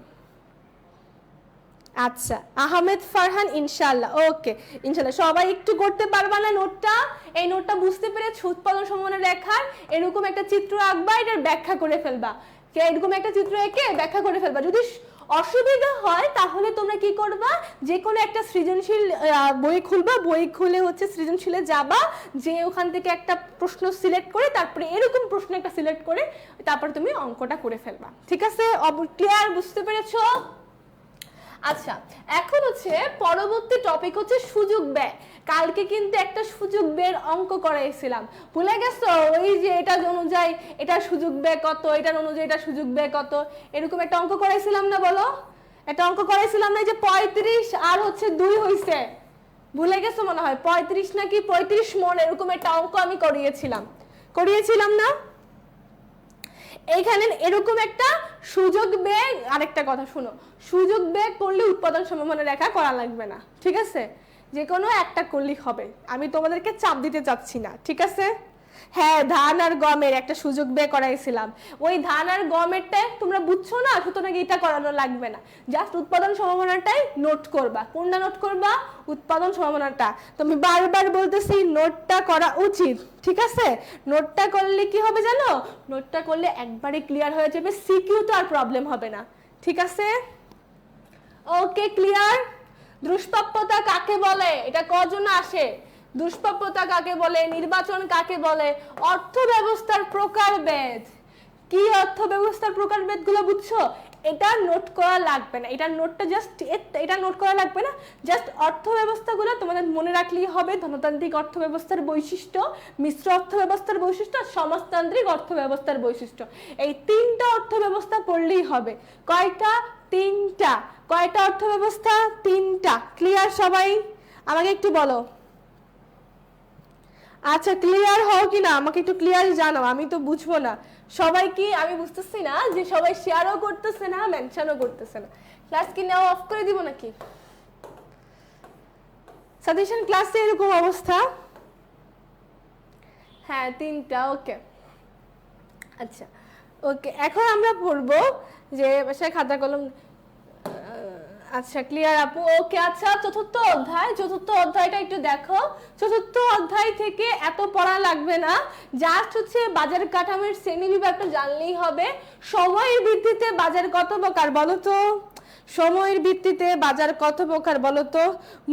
আচ্ছা, আহমেদ ফারহান, ইনশাআল্লাহ। ওকে, ইনশাআল্লাহ। সবাই একটু করতে পারবা না নোটটা? এই নোটটা বুঝতে পেরেছ? উৎপাদন সম্ভাবনা রেখার এরকম একটা চিত্র আঁকবা, এটার ব্যাখ্যা করে ফেলবা, এরকম একটা চিত্র এঁকে ব্যাখ্যা করে ফেলবা। যদি অসুবিধা হয় তাহলে তোমরা কি করবা, যে কোনো একটা সৃজনশীল বই খুলবা, বই খুলে হচ্ছে সৃজনশীলে যাবা, যে ওখান থেকে একটা প্রশ্ন সিলেক্ট করে তারপরে এরকম প্রশ্ন একটা সিলেক্ট করে তারপরে তুমি অঙ্কটা করে ফেলবা। ঠিক আছে, ক্লিয়ার? বুঝতে পেরেছো? আচ্ছা, এখন হচ্ছে পরবর্তী টপিক হচ্ছে সুযোগ ব্যয়। কালকে কিন্তু একটা সুযোগ ব্যয়ের অঙ্ক করাইছিলাম, ভুলে গেছো? ওই যে এটার অনুযায়ী এটার সুযোগ ব্যয় কত, এটার অনুযায়ী এটার সুযোগ ব্যয় কত, এরকম একটা অঙ্ক করাইছিলাম না? বলো, একটা অঙ্ক করাইছিলাম না? যে 35 আর হচ্ছে 2 হইছে, ভুলে গেছো মনে হয়, 35 নাকি 35 মন, এরকম একটা অঙ্ক আমি করিয়েছিলাম না? এইখানে এরকম একটা সুযোগ ব্যয়, আরেকটা কথা শুনো, সুযোগ ব্যয় করলে উৎপাদন সম্ভাবনা রেখা করা লাগবে না, ঠিক আছে? যে কোনো একটা করলেই হবে, আমি তোমাদেরকে চাপ দিতে চাচ্ছি না, ঠিক আছে? হ্যাঁ, ধান আর গমের একটা সুযোগ ব্যয় করাইছিলাম, ওই ধান আর গমেরটাই তোমরা বুঝছো না, সুতরাং এটা করানো লাগবে না, জাস্ট উৎপাদন সম্ভাবনাটাই নোট করবা। কোনটা নোট করবা? উৎপাদন সম্ভাবনাটা। তুমি বারবার বলতেছি নোটটা করা উচিত, ঠিক আছে? নোটটা করলে কি হবে জানো? নোটটা করলে একবারে ক্লিয়ার হয়ে যাবে, সিকিউ তো আর প্রবলেম হবে না, ঠিক আছে? ওকে, ক্লিয়ার? দুষ্প্রাপ্যতা কাকে বলে, এটা কজন আসে? দুষ্প্রাপ্যতা কাকে বলে, নির্বাচন কাকে বলে, অর্থ ব্যবস্থার প্রকারভেদ, কি অর্থ ব্যবস্থার প্রকারভেদ গুলো বুঝছো? এটা নোট করা লাগবে না, এটা নোটটা জাস্ট এটা নোট করা লাগবে না, জাস্ট অর্থ ব্যবস্থাগুলো তোমাদের মনে রাখলেই হবে। ধনতান্ত্রিক অর্থ ব্যবস্থার বৈশিষ্ট্য, মিশ্র অর্থ ব্যবস্থার বৈশিষ্ট্য, সমাজতান্ত্রিক অর্থ ব্যবস্থার বৈশিষ্ট্য, এই তিনটা অর্থ ব্যবস্থা পড়লেই হবে। কয়টা? তিনটা। কয়টা অর্থ ব্যবস্থা? তিনটা। ক্লিয়ার সবাই? আমাকে একটু বলো। আচ্ছা, ক্লিয়ার হও কিনা আমাকে একটু ক্লিয়ার জানাও, আমি তো বুঝবো না সবাই কি, আমি বুঝতেছি না যে সবাই শেয়ারও করতেছে না, মেনশনও করতেছে না। ক্লাস কি নেওয়া অফ করে দিব নাকি? সাজেশন ক্লাসে এরকম অবস্থা। হ্যাঁ, তিনটা। ওকে, আচ্ছা, ওকে, এখন আমরা পড়বো যে বাসায় খাতা কলম। আচ্ছা, ক্লিয়ার আপু? ওকে, আচ্ছা, চতুর্থ অধ্যায়টা একটু দেখো। চতুর্থ অধ্যায় থেকে এত পড়া লাগবে না, জাস্ট হচ্ছে বাজার কাঠামোর শ্রেণী বিভাগটা জানলেই হবে। সময়ের ভিত্তিতে বাজার কত প্রকার বলো তো? সময়ের ভিত্তিতে বাজার কত প্রকার বলো তো?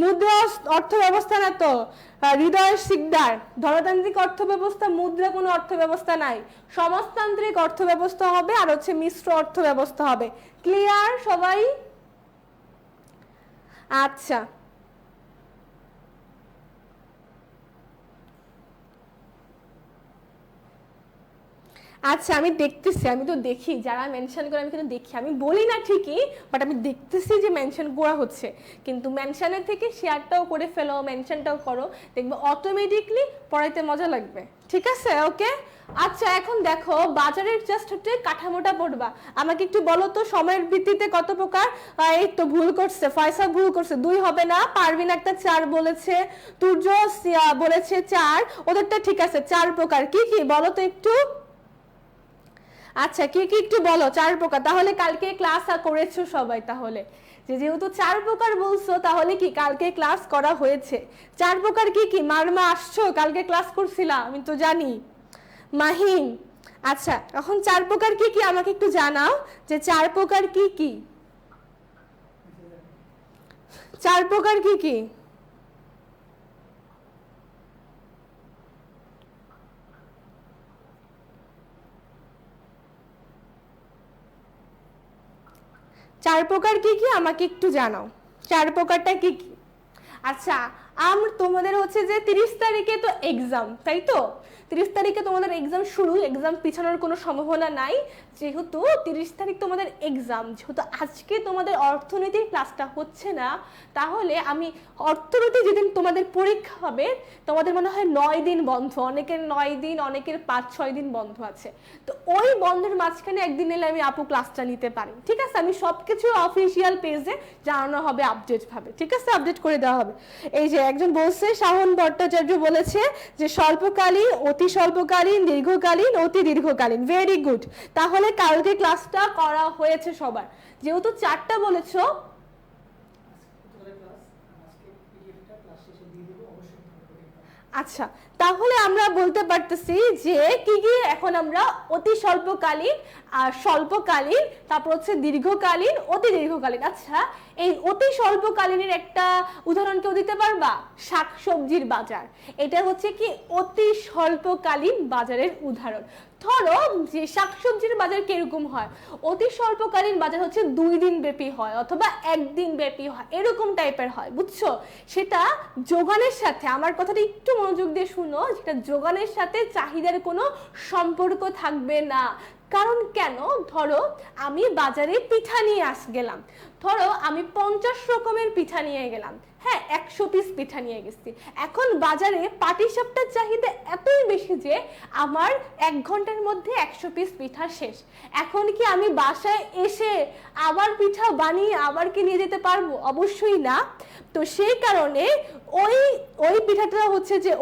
মুদ্রা অর্থ ব্যবস্থা না তো, হৃদয় শিকদার। ধনতান্ত্রিক অর্থ ব্যবস্থা, মুদ্রা কোনো অর্থ ব্যবস্থা নাই। সমাজতান্ত্রিক অর্থ ব্যবস্থা হবে, আর হচ্ছে মিশ্র অর্থ ব্যবস্থা হবে। ক্লিয়ার সবাই? আচ্ছা, আচ্ছা, আমি দেখতেছি, আমি তো দেখি যারা মেনশন করে, আমি কিন্তু দেখি, আমি বলি না ঠিকই, বাট আমি দেখতেছি যে মেনশন করা হচ্ছে। কিন্তু মেনশনের থেকে শেয়ারটাও করে ফেলো, মেনশনটাও করো, দেখবো অটোমেটিকলি পড়াইতে মজা লাগবে, ঠিক আছে? ওকে, আচ্ছা, এখন দেখো বাজারের জাস্ট হচ্ছে কাঠামোটা পড়বা। আমাকে একটু বলো তো সময়ের ভিত্তিতে কত প্রকার? এই তো ভুল করছে, ফয়সা ভুল করছে, 2 হবে না, পারভিন একটা 4 বলেছে, তুর্য বলেছে 4, ওদেরটা ঠিক আছে। 4 প্রকার কি কি বলো তো একটু? আচ্ছা, কি কি একটু বলো। 4 প্রকার, তাহলে কালকে ক্লাস করেছো সবাই? তাহলে যেহেতু 4 প্রকার বলছো, তাহলে কি কালকে ক্লাস করা হয়েছে? 4 প্রকার কি কি? মারমা আসছো, কালকে ক্লাস করছিলাম আমি তো জানি। মাহিম, আচ্ছা, এখন 4 প্রকার কি কি আমাকে একটু জানাও, যে 4 প্রকার কি কি? 4 প্রকার কি কি? চার প্রকার কি কি আমাকে একটু জানাও, 4 প্রকারটা কি কি? আচ্ছা, তোমাদের হচ্ছে যে 30 তারিখে তো এক্সাম, তাই তো? 30 তারিখে তোমাদের এক্সাম শুরু, এক্সাম পিছানোর কোনো সম্ভাবনা নাই, যেহেতু 30 তারিখ তোমাদের এক্সাম, যেহেতু আজকে তোমাদের অর্থনীতির ক্লাসটা হচ্ছে না, তাহলে আমি অর্থনীতি যেদিন তোমাদের পরীক্ষা হবে, তোমাদের মনে হয় 9 দিন বন্ধ, অনেকের 9 দিন, অনেকের 5-6 দিন বন্ধ আছে, তো ওই বন্ধের মাঝখানে একদিন এলে আমি আপু ক্লাসটা নিতে পারি, ঠিক আছে? আমি সবকিছু অফিসিয়াল পেজে জানানো হবে, আপডেট ভাবে, ঠিক আছে? আপডেট করে দেওয়া হবে। এই যে একজন বলছে, শাহন ভট্টাচার্য বলেছে যে স্বল্পকালীন, অতি স্বল্পকালীন, দীর্ঘকালীন, অতি দীর্ঘকালীন। ভেরি গুড, তাহলে কালকে ক্লাসটা করা হয়েছে সবার, যেহেতু 4টা বলেছো। আচ্ছা, তাহলে আমরা বলতে পারতেছি যে কি কি এখন আমরা অতি স্বল্পকালীন আর স্বল্পকালীন, তারপর হচ্ছে দীর্ঘকালীন, অতি দীর্ঘকালীন। আচ্ছা, এই অতি স্বল্পকালীনের একটা উদাহরণ কেউ দিতে পারবা? শাকসবজির বাজার, এটা হচ্ছে কি অতি স্বল্পকালীন বাজারের উদাহরণ। ধরো যে শাকসবজির বাজার কিরকম হয়, অতি স্বল্পকালীন বাজার হচ্ছে 2 দিন ব্যাপী হয় অথবা 1 দিন ব্যাপী হয়, এরকম টাইপের হয়, বুঝছো? সেটা যোগানের সাথে, আমার কথাটা একটু মনোযোগ দিয়ে শুনো, যেটা যোগানের সাথে চাহিদার কোনো সম্পর্ক থাকবে না। কারণ কেন? ধরো আমি বাজারে পিঠা নিয়ে গেলাম, ধরো আমি 50 রকমের পিঠা নিয়ে গেলাম, হ্যাঁ 100 পিস পিঠা নিয়ে গেছি। এখন বাজারে পাটিসাপটার চাহিদা এতই বেশি যে আমার 1 ঘন্টার মধ্যে 100 পিস পিঠা শেষ। এখন কি আমি বাসায় এসে আবার পিঠা বানিয়ে আবার কি নিয়ে যেতে পারবো? অবশ্যই না। তো সেই কারণে ওই পিঠাটা হচ্ছে যে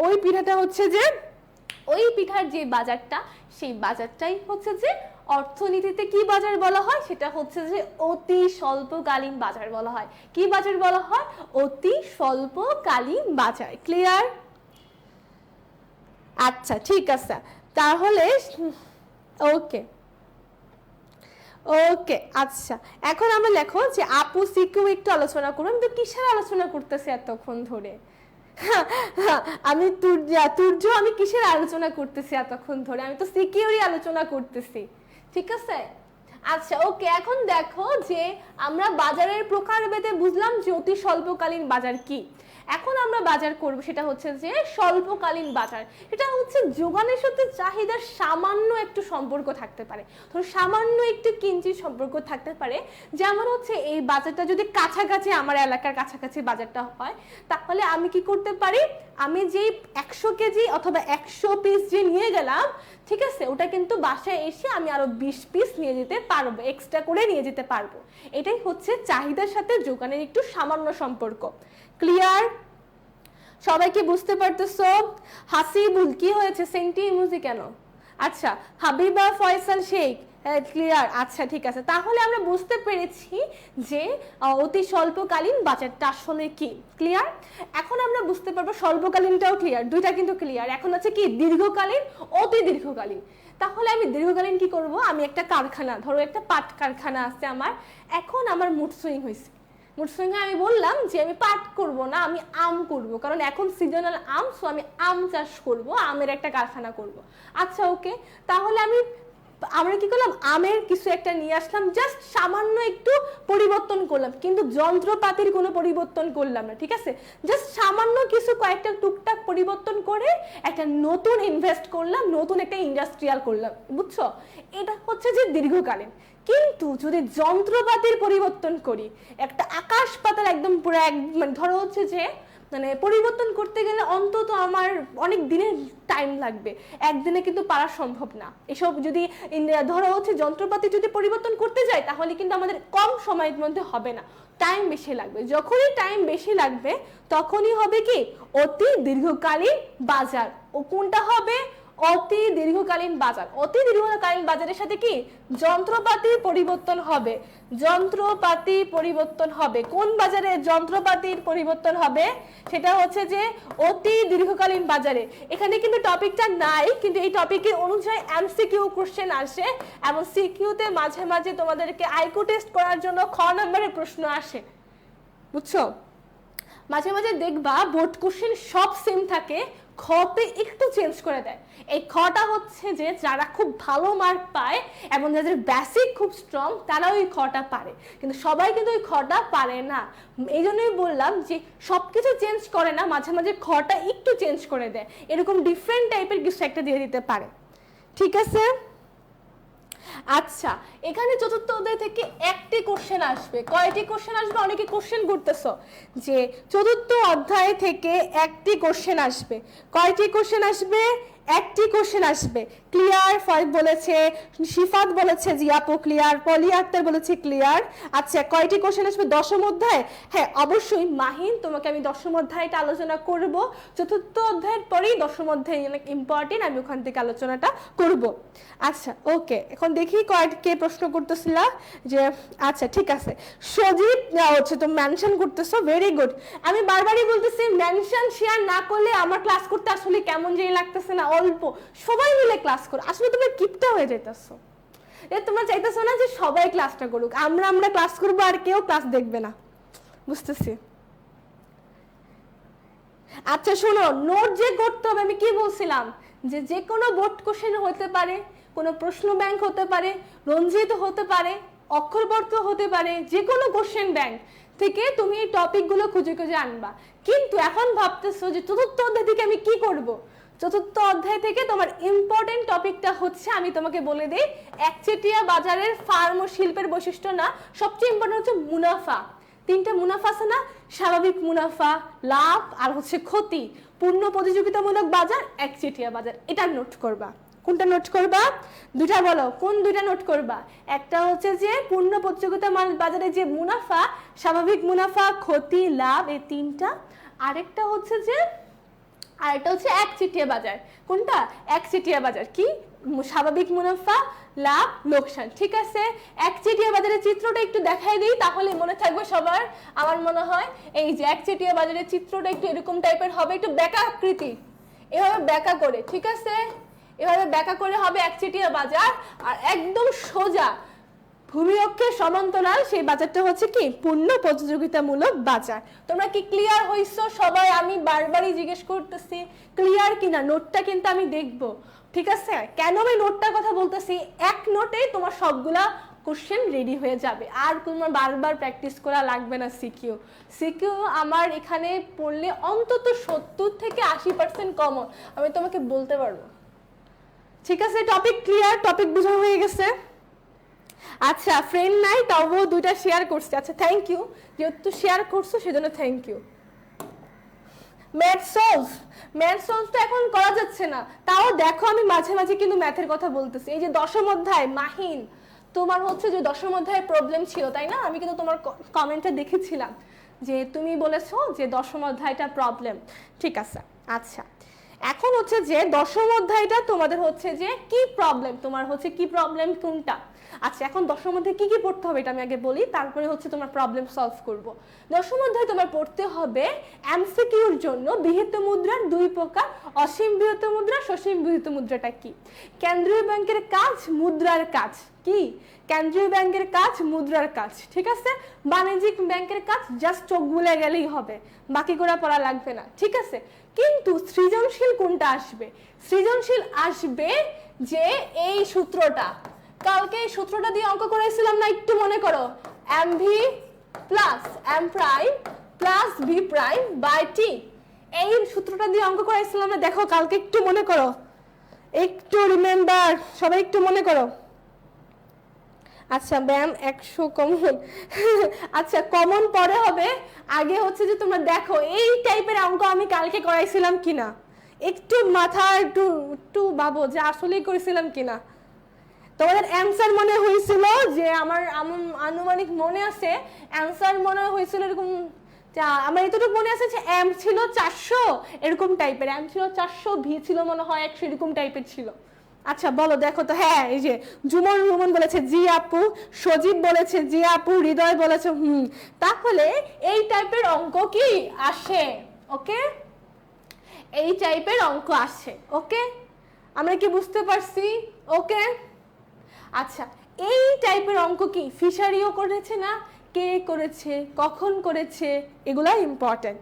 ওই পিঠার যে বাজারটা, সেই বাজারটাই হচ্ছে যে অর্থনীতিতে কি বাজার বলা হয়? সেটা হচ্ছে যে অতি স্বল্পকালীন বাজার বলা হয়। কি বাজার বলা হয়? অতি স্বল্পকালীন বাজার। ক্লিয়ার? আচ্ছা ঠিক আছে, তাহলে ওকে ওকে। আচ্ছা, এখন আমরা লেখো যে আপু সিকিউ একটু আলোচনা করুন। আমি তো কিসের আলোচনা করতেছি এতক্ষণ ধরে? আমি তুর্য আমি কিসের আলোচনা করতেছি এতক্ষণ ধরে? আমি তো সিকিউরই আলোচনা করতেছি, ঠিক আছে? আচ্ছা ওকে, এখন দেখো যে আমরা বাজারের প্রকারভেদে বুঝলাম যে অতি স্বল্পকালীন বাজার কি। এখন আমরা বাজার করব সেটা হচ্ছে যে স্বল্পকালীন বাজার। এটা হচ্ছে যোগানের সাথে চাহিদার সামান্য একটু সম্পর্ক থাকতে পারে, ধরো সামান্য একটু কিঞ্চিত সম্পর্ক থাকতে পারে। যেমন হচ্ছে এই বাজারটা যদি কাছাকাছি, আমার এলাকার কাছাকাছি বাজারটা হয়, তাহলে আমি কি করতে পারি, আমি যেই 100 কেজি অথবা 100 পিস যে নিয়ে গেলাম, ঠিক আছে, ওটা কিন্তু বাসায় এসে আমি আরো 20 পিস নিয়ে যেতে পারবো, এক্সট্রা করে নিয়ে যেতে পারবো। এটাই হচ্ছে চাহিদার সাথে যোগানের একটু সামান্য সম্পর্ক। ক্লিয়ার? সবাই কি বুঝতে পারতেছো? হাসিবুল কি হয়েছে, সেন্টি ইমোজি কেন? আচ্ছা, হাবিবা ফয়সাল শেখ ক্লিয়ার। আচ্ছা ঠিক আছে, তাহলে আমরা বুঝতে পেরেছি যে অতি স্বল্পকালীন বাজারটা আসলে কি। ক্লিয়ার? এখন আমরা বুঝতে পারবো স্বল্পকালীনটাও ক্লিয়ার, দুইটা কিন্তু ক্লিয়ার। এখন আছে কি দীর্ঘকালীন, অতি দীর্ঘকালীন। তাহলে আমি দীর্ঘকালীন কি করব, আমি একটা কারখানা, ধরো একটা পাট কারখানা আছে আমার, এখন আমার মুড সুইং হয়েছে, আমি বললাম যে আমি পাট করব না, আমি আম করব, কারণ এখন সিজনাল আম, সো আমি আম চাষ করব, আমের একটা কারখানা করব। আচ্ছা ওকে, তাহলে আমরা কি করলাম, আমের কিছু একটা নিয়ে আসলাম, জাস্ট সামান্য একটু পরিবর্তন করলাম, কিন্তু যন্ত্রপাতির কোনো পরিবর্তন করলাম না, ঠিক আছে? জাস্ট সামান্য কিছু কয়েকটা টুকটাক পরিবর্তন করে একটা নতুন ইনভেস্ট করলাম, নতুন একটা ইন্ডাস্ট্রিয়াল করলাম, বুঝছো? এটা হচ্ছে যে দীর্ঘকালীন। কিন্তু যদি যন্ত্রপাতির পরিবর্তন করি, একটা আকাশ পাতাল একদম পুরো মানে ধরো হচ্ছে যে মানে পরিবর্তন করতে গেলে অন্তত আমার অনেক দিনের টাইম লাগবে, একদিনে কিন্তু পারা সম্ভব না। এসব যদি ধরো হচ্ছে যন্ত্রপাতি যদি পরিবর্তন করতে যাই, তাহলে কিন্তু আমাদের কম সময়ের মধ্যে হবে না, টাইম বেশি লাগবে। যখনই টাইম বেশি লাগবে তখনই হবে কি অতি দীর্ঘকালীন বাজার। ও কোনটা হবে? অতি দীর্ঘকালীন বাজার। অতি দীর্ঘকালীন বাজারের সাথে কি যন্ত্রপাতির পরিবর্তন হবে, যন্ত্রপাতি পরিবর্তন হবে। কোন বাজারে যন্ত্রপাতির পরিবর্তন হবে? সেটা হচ্ছে যে অতি দীর্ঘকালীন বাজারে। এখানে কিন্তু টপিকটা নাই, কিন্তু এই টপিকের অনুযায়ী এমসিকিউ কোশ্চেন আসে, এবং সিকিউতে মাঝে মাঝে তোমাদেরকে আইকিউ টেস্ট করার জন্য খ নম্বরের প্রশ্ন আসে, বুঝছো? মাঝে মাঝে দেখবা বোর্ড কোশ্চেন সব সেম থাকে, খতে একটু চেঞ্জ করে দেয়। এই খটা হচ্ছে যে যারা খুব ভালো মার্ক পায় এবং যাদের বেসিক খুব স্ট্রং, তারা ওই খটা পারে, কিন্তু সবাই কিন্তু ওই খটা পারে না। এই জন্যই বললাম যে সবকিছু চেঞ্জ করে না, মাঝে মাঝে খটা একটু চেঞ্জ করে দেয়, এরকম ডিফারেন্ট টাইপের কিছু একটা দিয়ে দিতে পারে, ঠিক আছে? আচ্ছা, এখানে চতুর্থ অধ্যায় থেকে একটি কোশ্চেন আসবে। কয়টি কোশ্চেন আসবে? অনেকে কোশ্চেন করতেছো যে চতুর্থ অধ্যায় থেকে একটি কোশ্চেন আসবে। কয়টি কোশ্চেন আসবে? একটি কোশ্চেন আসবে। ক্লিয়ার ফাইভ বলেছে, শিফাত বলেছে জি আপু ক্লিয়ার, পলি আক্তার বলেছে ক্লিয়ার। আচ্ছা কয়টি কোশ্চেন আসবে দশম অধ্যায়? হ্যাঁ অবশ্যই মাহিন, তোমাকে আমি দশম অধ্যায়টা আলোচনা করব, চতুর্থ অধ্যায়ের পরেই দশম অধ্যায় অনেক ইম্পর্টেন্ট, আমি ওখান থেকে আলোচনাটা করব। আচ্ছা ওকে, এখন দেখি কে প্রশ্ন করতেছিল যে আচ্ছা ঠিক আছে, সজীব হচ্ছে তো মেনশন করতেছো, ভেরি গুড। আমি বারবারই বলতেছি মেনশন শেয়ার না করলে আমার ক্লাস করতে আসলে কেমন যেই লাগতেছে না, অল্প সবাই মিলে ক্লাস করো, আসলে তোমরা কিপটা হয়ে যাইতেছো, তোমরা চাইতেছো না যে সবাই ক্লাসটা করুক, আমরা ক্লাস করবো আর কেউ ক্লাস দেখবে না, বুঝতেছি। আচ্ছা শোনো, নোট যে করতে হবে, আমি কি বলছিলাম যে যে কোনো বোর্ড কোশ্চেন হতে পারে, কোনো প্রশ্ন ব্যাংক হতে পারে, রঞ্জিত হতে পারে, অক্ষরবর্ত হতে পারে, যে কোনো কোশ্চেন ব্যাংক থেকে তুমি এই টপিকগুলো খুঁজে খুঁজে আনবা। কিন্তু এখন ভাবতেছো যে চতুর্থ অধ্যায় থেকে আমি কি করব, চতুর্থ অধ্যায় থেকে তোমার ইম্পর্টেন্ট টপিকটা হচ্ছে, আমি তোমাকে বলে দিই, একচেটিয়া বাজারের ফার্ম ও শিল্পের বৈশিষ্ট্য না, সবচেয়ে ইম্পর্টেন্ট হচ্ছে মুনাফা। তিনটা মুনাফা আছে না, স্বাভাবিক মুনাফা, লাভ আর হচ্ছে ক্ষতি, পূর্ণ প্রতিযোগিতামূলক বাজার, একচেটিয়া বাজার, এটা নোট করবা। কোনটা নোট করবা? দুইটা বলো, কোন দুইটা নোট করবা? একটা হচ্ছে যে পূর্ণ প্রতিযোগিতামূলক বাজারে যে মুনাফা, স্বাভাবিক মুনাফা, ক্ষতি, লাভ, এই তিনটা। আরেকটা হচ্ছে একচেটিয়া বাজার। কোনটা? একচেটিয়া বাজার কি? স্বাভাবিক মুনাফা, লাভ, লোকসান। ঠিক আছে, একচেটিয়া বাজারের চিত্রটা একটু দেখাই দিই, তাহলে মনে থাকবে সবার। আমার মনে হয় এই যে একচেটিয়া বাজারের চিত্রটা একটু এরকম টাইপের হবে, একটু বেঁকা আকৃতি, এভাবে বেঁকা করে, ঠিক আছে, এভাবে বেঁকা করে হবে একচেটিয়া বাজার। আর একদম সোজা ভূমি অক্ষের সমান্তরাল সেই বাজারটা হচ্ছে কি? পূর্ণ প্রতিযোগিতামূলক বাজার। তোমরা কি ক্লিয়ার হইছো সবাই? আমি বারবারই জিজ্ঞেস করতেছি ক্লিয়ার কিনা, নোটটা কিন্তু আমি দেখব, ঠিক আছে? কেন আমি নোটটার কথা বলতেছি, এক নোটেই তোমার সবগুলা কোশ্চেন রেডি হয়ে যাবে, আর তোমার বারবার প্র্যাকটিস করা লাগবে না। সিকিউ আমার এখানে পড়লে অন্তত 70 থেকে 80% কমন, আমি তোমাকে বলতে পারবো। ঠিক আছে, টপিক ক্লিয়ার, টপিক বোঝা হয়ে গেছে। আচ্ছা ফ্রেন্ড নাই, তবুও দুইটা শেয়ার করছি, আচ্ছা থ্যাংক ইউ, যেহেতু শেয়ার করছো সেজন্য থ্যাংক ইউ। ম্যাথ সলভ তো এখন করা যাচ্ছে না, তাও দেখো আমি মাঝে মাঝে কিন্তু ম্যাথের কথা বলতেছি। এই যে দশম অধ্যায় মাহিন, তোমার হচ্ছে যে দশম অধ্যায়ে প্রবলেম ছিল তাই না? আমি কিন্তু তোমার কমেন্টে দেখেছিলাম যে তুমি বলেছো যে দশম অধ্যায়টা প্রবলেম, ঠিক আছে। আচ্ছা এখন হচ্ছে যে দশম অধ্যায়টা তোমাদের হচ্ছে যে কি প্রবলেম, তোমার হচ্ছে কি প্রবলেম কোনটা? আচ্ছা এখন দশম অধ্যায়ে কি কি পড়তে হবে এটা আমি আগে বলি, তারপরে হচ্ছে তোমার প্রবলেম সলভ করব। দশম অধ্যায়ে তোমার পড়তে হবে এমসিকিউর জন্য বিহিত মুদ্রার দুই প্রকার, অসীম বিহিত মুদ্রা, সসীম বিহিত মুদ্রাটা কি, কেন্দ্রীয় ব্যাংকের কাজ, মুদ্রার কাজ কি, কেন্দ্রীয় ব্যাংকের কাজ, মুদ্রার কাজ, ঠিক আছে। বাণিজ্যিক ব্যাংকের কাজ জাস্ট চোখ বুলে গেলেই হবে, বাকি করে পড়া লাগবে না, ঠিক আছে। কিন্তু সৃজনশীল কোনটা আসবে? সৃজনশীল আসবে যে এই সূত্রটা, কালকে এই সূত্রটা দিয়ে অঙ্ক করাইছিলাম না, একটু মনে করো, mv plus m prime plus b prime by t, এই সূত্রটা দিয়ে অঙ্ক করাইছিলাম না, দেখো কালকে, একটু মনে করো, একটু রিমেম্বার, সবাই একটু মনে করো। আচ্ছা ব্যায়াম 100 কমন, আচ্ছা কমন পরে হবে, আগে হচ্ছে যে তোমরা দেখো এই টাইপের অঙ্ক আমি কালকে করাইছিলাম কিনা, একটু মাথা একটু ভাবো যে আসলেই করেছিলাম কিনা। তোমাদের অ্যান্সার মনে হয়েছিল যে আমার আনুমানিক মনে আছে, অ্যান্সার মনে হয়েছিল এরকম, আমার এতটুকু মনে আছে যে এম ছিল 400 এরকম টাইপের, এম ছিল 400, ভি ছিল মনে হয় 100 এরকম টাইপের ছিল। আচ্ছা বলো, দেখো তো, হ্যাঁ এই যে রুমন বলেছে জি আপু, সজীব বলেছে জি আপু, হৃদয় বলেছে হুম, তাহলে এই টাইপের অঙ্ক কি আসে? ওকে, এই টাইপের অঙ্ক আসে, ওকে, আমরা কি বুঝতে পারছি? ওকে আচ্ছা, এই টাইপের অঙ্ক কি ফিশারিও করেছে না, কে করেছে, কখন করেছে, এগুলা ইম্পর্টেন্ট।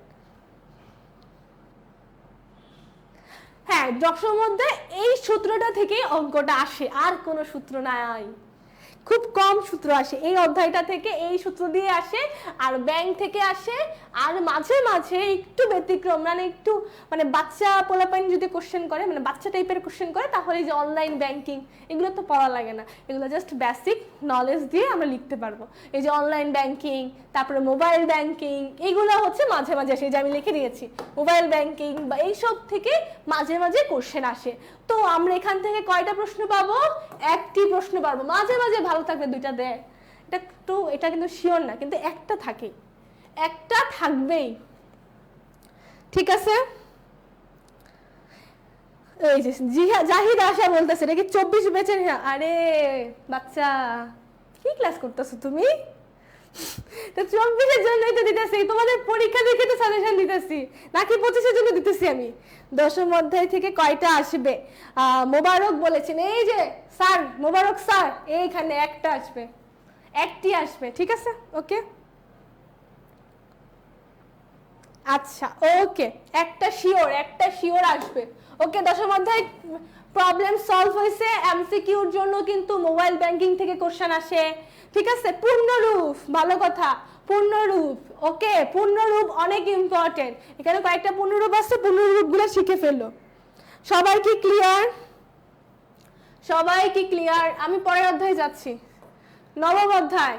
হ্যাঁ দশম মধ্যে এই সূত্রটা থেকে অঙ্কটা আসে, আর কোনো সূত্র নাই। খুব কম সূত্র আসে এই অধ্যায়টা থেকে, এই সূত্র দিয়ে আসে, আর ব্যাংক থেকে আসে, আর মাঝে মাঝে একটু ব্যতিক্রম মানে একটু মানে বাচ্চা পোলাপাইন যদি কোশ্চেন করে, মানে বাচ্চা টাইপের কোশ্চেন করে, তাহলে যে অনলাইন ব্যাংকিং এগুলো তো পড়া লাগে না, এগুলো জাস্ট বেসিক নলেজ দিয়ে আমরা লিখতে পারবো। এই যে অনলাইন ব্যাংকিং, তারপরে মোবাইল ব্যাংকিং, এগুলো হচ্ছে মাঝে মাঝে আসে, যে আমি লিখে দিয়েছি মোবাইল ব্যাংকিং বা এইসব থেকে মাঝে মাঝে কোশ্চেন আসে। তো আমরা এখান থেকে কয়টা প্রশ্ন পাবো? একটি প্রশ্ন পাবো, মাঝে মাঝে ভালো থাকবে দুইটা দেয়, এটা কিন্তু শিওর না, কিন্তু একটা থাকেই, একটা থাকবেই, ঠিক আছে? এই যে জাহিদ আশা বলতেছে এটা কি 24 ব্যাচের? আরে বাচ্চা কি ক্লাস করতেছো তুমি? তো 24-এর জন্যই তো দিতেছি, তোমাদের পরীক্ষা দেখে তো সাজেশন দিতেছি, নাকি 25-এর জন্য দিতেছি আমি? দশম অধ্যায় থেকে কয়টা আসবে? মোবারক বলেছেন, এই যে স্যার মোবারক স্যার, এইখানে একটা আসবে, একটি আসবে, ঠিক আছে? ওকে, আচ্ছা ওকে, একটা শিওর আসবে। ওকে, দশম অধ্যায় প্রবলেম সলভ হয়েছে। এমসিকিউর জন্য কিন্তু মোবাইল ব্যাংকিং থেকে কোশ্চেন আসে, ঠিক আছে? পূর্ণরূপ, ভালো কথা, পূর্ণরূপ, ওকে, পূর্ণরূপ অনেক ইম্পর্টেন্ট। এখানে কয়েকটা পূর্ণরূপ আছে, পূর্ণরূপগুলো শিখে ফেললো। সবাই কি ক্লিয়ার? সবাই কি ক্লিয়ার? আমি পরের অধ্যায়ে যাচ্ছি, নবম অধ্যায়।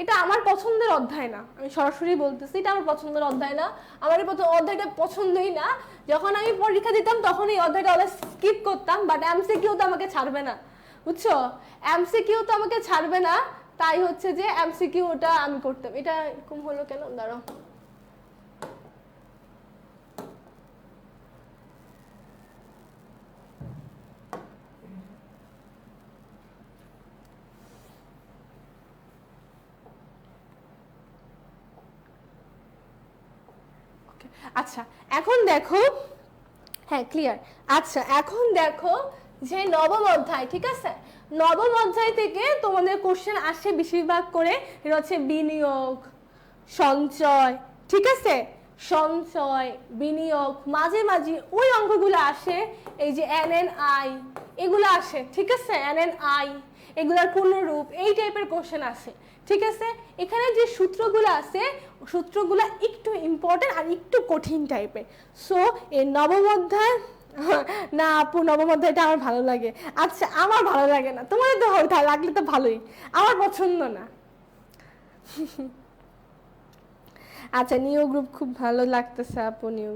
এটা আমার পছন্দের অধ্যায় না, আমি সরাসরি বলতেছি, এটা আমার পছন্দের অধ্যায় না। আমার এই প্রথম অধ্যায়টা পছন্দই না। যখন আমি পরীক্ষা দিতাম তখন এই অধ্যায়টা অলওয়েজ স্কিপ করতাম, বাট এমসিকিউ তো আমাকে ছাড়বে না, বুঝছো? এমসিকিউ তো আমাকে ছাড়বে না, তাই হচ্ছে যে এমসিকিউ ওটা আমি করতাম। এটা এরকম হলো কেন? দাঁড়াও, আচ্ছা এখন দেখো, হ্যাঁ ক্লিয়ার। আচ্ছা এখন দেখো যে নবম অধ্যায়, ঠিক আছে? নবম অধ্যায় থেকে তোমাদের কোশ্চেন আসে বেশিরভাগ করে, এটা হচ্ছে বিনিয়োগ, সঞ্চয়, ঠিক আছে? সঞ্চয়, বিনিয়োগ, মাঝে মাঝে ওই অঙ্কগুলো আসে, এই যে NNI এগুলো আসে, ঠিক আছে? NNI এগুলার পূর্ণরূপ, এই টাইপের কোশ্চেন আসে, ঠিক আছে? এখানে যে সূত্রগুলো আছে, সূত্রগুলো একটু ইম্পর্টেন্ট আর একটু কঠিন টাইপের। সো এই নবম অধ্যায় না আপু, নবম অধ্যায়টা আমার ভালো লাগে। আচ্ছা আমার ভালো লাগে না, তোমাদের তো লাগলে তো ভালোই, আমার পছন্দ না। আচ্ছা নিউ গ্রুপ খুব ভালো লাগতেছে আপু, নিউ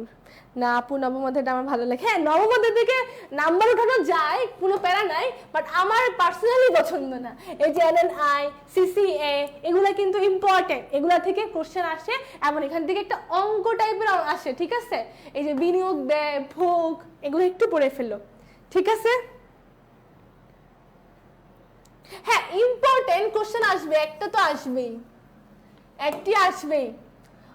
না আপু, নবম অধ্যায়টা আমার ভালো লাগে। হ্যাঁ নবম অধ্যায় থেকে নাম্বার উঠানো যায়, কোনো প্যারা নাই, বাট আমার পার্সোনালি পছন্দ না। এই যে NNI, CCA এগুলা কিন্তু ইম্পর্টেন্ট, এগুলা থেকে কোশ্চেন আসে, এমন এখান থেকে একটা অঙ্ক টাইপের আসে, ঠিক আছে? এই যে বিনিয়োগ, ব্যয়, ভোগ, এগুলো একটু পড়ে ফেলো, ঠিক আছে? হ্যাঁ ইম্পর্টেন্ট কোশ্চেন আসবে, একটা তো আসবেই, একটি আসবেই।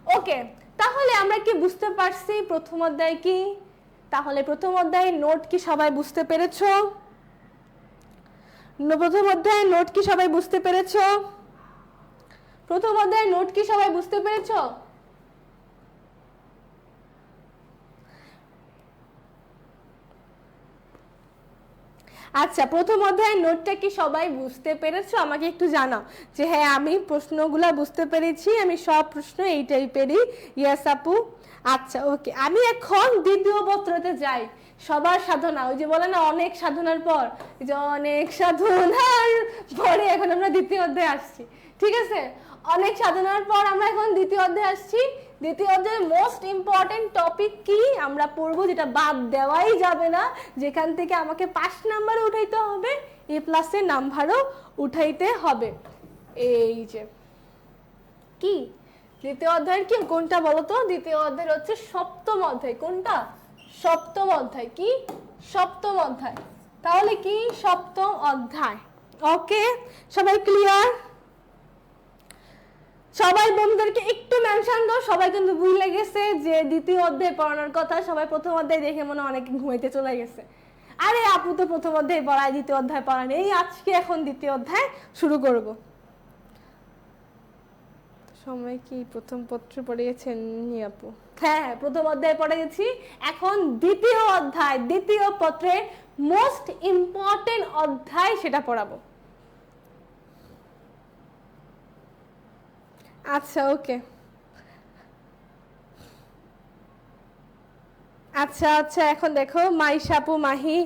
ওকে, তাহলে আমরা কি বুঝতে পারছি প্রথম অধ্যায় কি? তাহলে প্রথম অধ্যায়ের নোট কি সবাই বুঝতে পেরেছো? প্রথম অধ্যায়ের নোট কি সবাই বুঝতে পেরেছো? প্রথম অধ্যায়ের নোট কি সবাই বুঝতে পেরেছো? আচ্ছা প্রথম অধ্যায়ের নোটটা কি সবাই বুঝতে পেরেছো? আমাকে একটু জানাও যে হ্যাঁ আমি প্রশ্নগুলো বুঝতে পেরেছি, আমি সব প্রশ্ন এই টাইপেরই। ইয়েস আপু। আচ্ছা ওকে, আমি এখন দ্বিতীয় পত্রতে যাই। সবার সাধনা, ওই যে বলে না অনেক সাধনার পর, যে অনেক সাধনার পরে এখন আমরা দ্বিতীয় অধ্যায়ে আসছি, ঠিক আছে? অনেক সাধনার পর আমরা এখন দ্বিতীয় অধ্যায়ে আসছি। দ্বিতীয় অধ্যায়ের মোস্ট ইম্পর্টেন্ট টপিক কি আমরা পড়বো, যেটা বাদ দেওয়াই যাবে না, যেখান থেকে আমাকে 5 নাম্বারও উঠাইতে হবে, A+ এর নাম্বারও উঠাইতে হবে। এই যে কি দ্বিতীয় অধ্যায়ের কি কোনটা বলো তো? দ্বিতীয় অধ্যায়ের হচ্ছে সপ্তম অধ্যায়। কোনটা? সপ্তম অধ্যায়। কি সপ্তম অধ্যায়? তাহলে কি সপ্তম অধ্যায়। ওকে সবাই ক্লিয়ার? সবাই বন্ধুদেরকে একটু মেনশন দাও, সবাই কিন্তু ভুলে গেছে যে দ্বিতীয় অধ্যায় পড়ানোর কথা। সবাই প্রথম অধ্যায় দেখে মনে অনেক ঘুমাইতে চলে গেছে। আরে আপু তো প্রথম অধ্যায় পড়ায়, দ্বিতীয় অধ্যায় পড়ায়, এই আজকে এখন দ্বিতীয় অধ্যায় শুরু করব। সময় কি প্রথম পত্র পড়িয়েছেন আপু? হ্যাঁ প্রথম অধ্যায় পড়িয়েছি, এখন দ্বিতীয় অধ্যায়, দ্বিতীয় পত্রের মোস্ট ইম্পর্টেন্ট অধ্যায় সেটা পড়াবো। আচ্ছা ওকে, আচ্ছা আচ্ছা এখন দেখো মাইশাপু মাহি।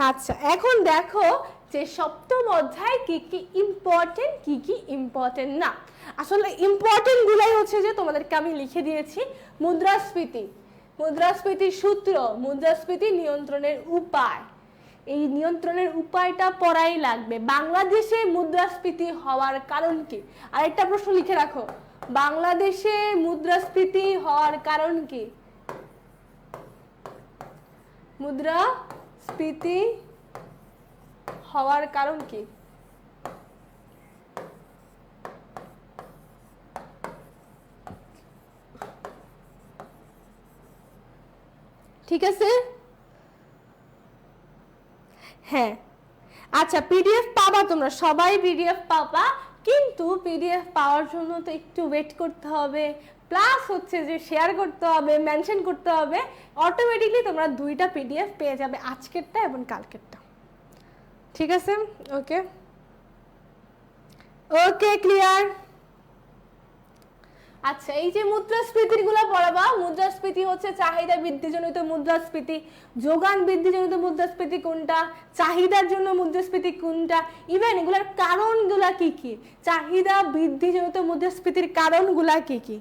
আচ্ছা এখন দেখো যে সপ্তম অধ্যায় কি কি ইম্পর্টেন্ট কি কি ইম্পর্টেন্ট না। আসলে ইম্পর্টেন্ট গুলাই হচ্ছে যে তোমাদেরকে আমি লিখে দিয়েছি। মুদ্রাস্ফীতি, মুদ্রাস্ফীতির সূত্র, মুদ্রাস্ফীতি নিয়ন্ত্রণের উপায়, এই নিয়ন্ত্রণের উপায়টা পড়াই লাগবে। বাংলাদেশে মুদ্রাস্ফীতি হওয়ার কারণ কি, আরেকটা প্রশ্ন লিখে রাখো, বাংলাদেশে মুদ্রাস্ফীতি হওয়ার কারণ কি, মুদ্রাস্ফীতি হওয়ার কারণ কি। ঠিক আছে, হ্যাঁ আচ্ছা পিডিএফ পাবা, তোমরা সবাই পিডিএফ পাবা, কিন্তু পিডিএফ পাওয়ার জন্য তো একটু ওয়েট করতে হবে, প্লাস হচ্ছে যে শেয়ার করতে হবে, মেনশন করতে হবে। অটোমেটিকলি তোমরা দুইটা পিডিএফ পেয়ে যাবে, আজকেরটা এবং কালকেরটা। ঠিক আছে, ওকে ওকে ক্লিয়ার। আচ্ছা এই যে মুদ্রাস্ফীতির গুলা পড়াবা, মুদ্রাস্ফীতি হচ্ছে চাহিদা বৃদ্ধিজনিত মুদ্রাস্ফীতি, যোগান বৃদ্ধিজনিত মুদ্রাস্ফীতি কোনটা, চাহিদার জন্য মুদ্রাস্ফীতি কোনটা, ইভেন এগুলার কারণগুলা কি কি, চাহিদা বৃদ্ধিজনিত মুদ্রাস্ফীতির কারণগুলা কি কি।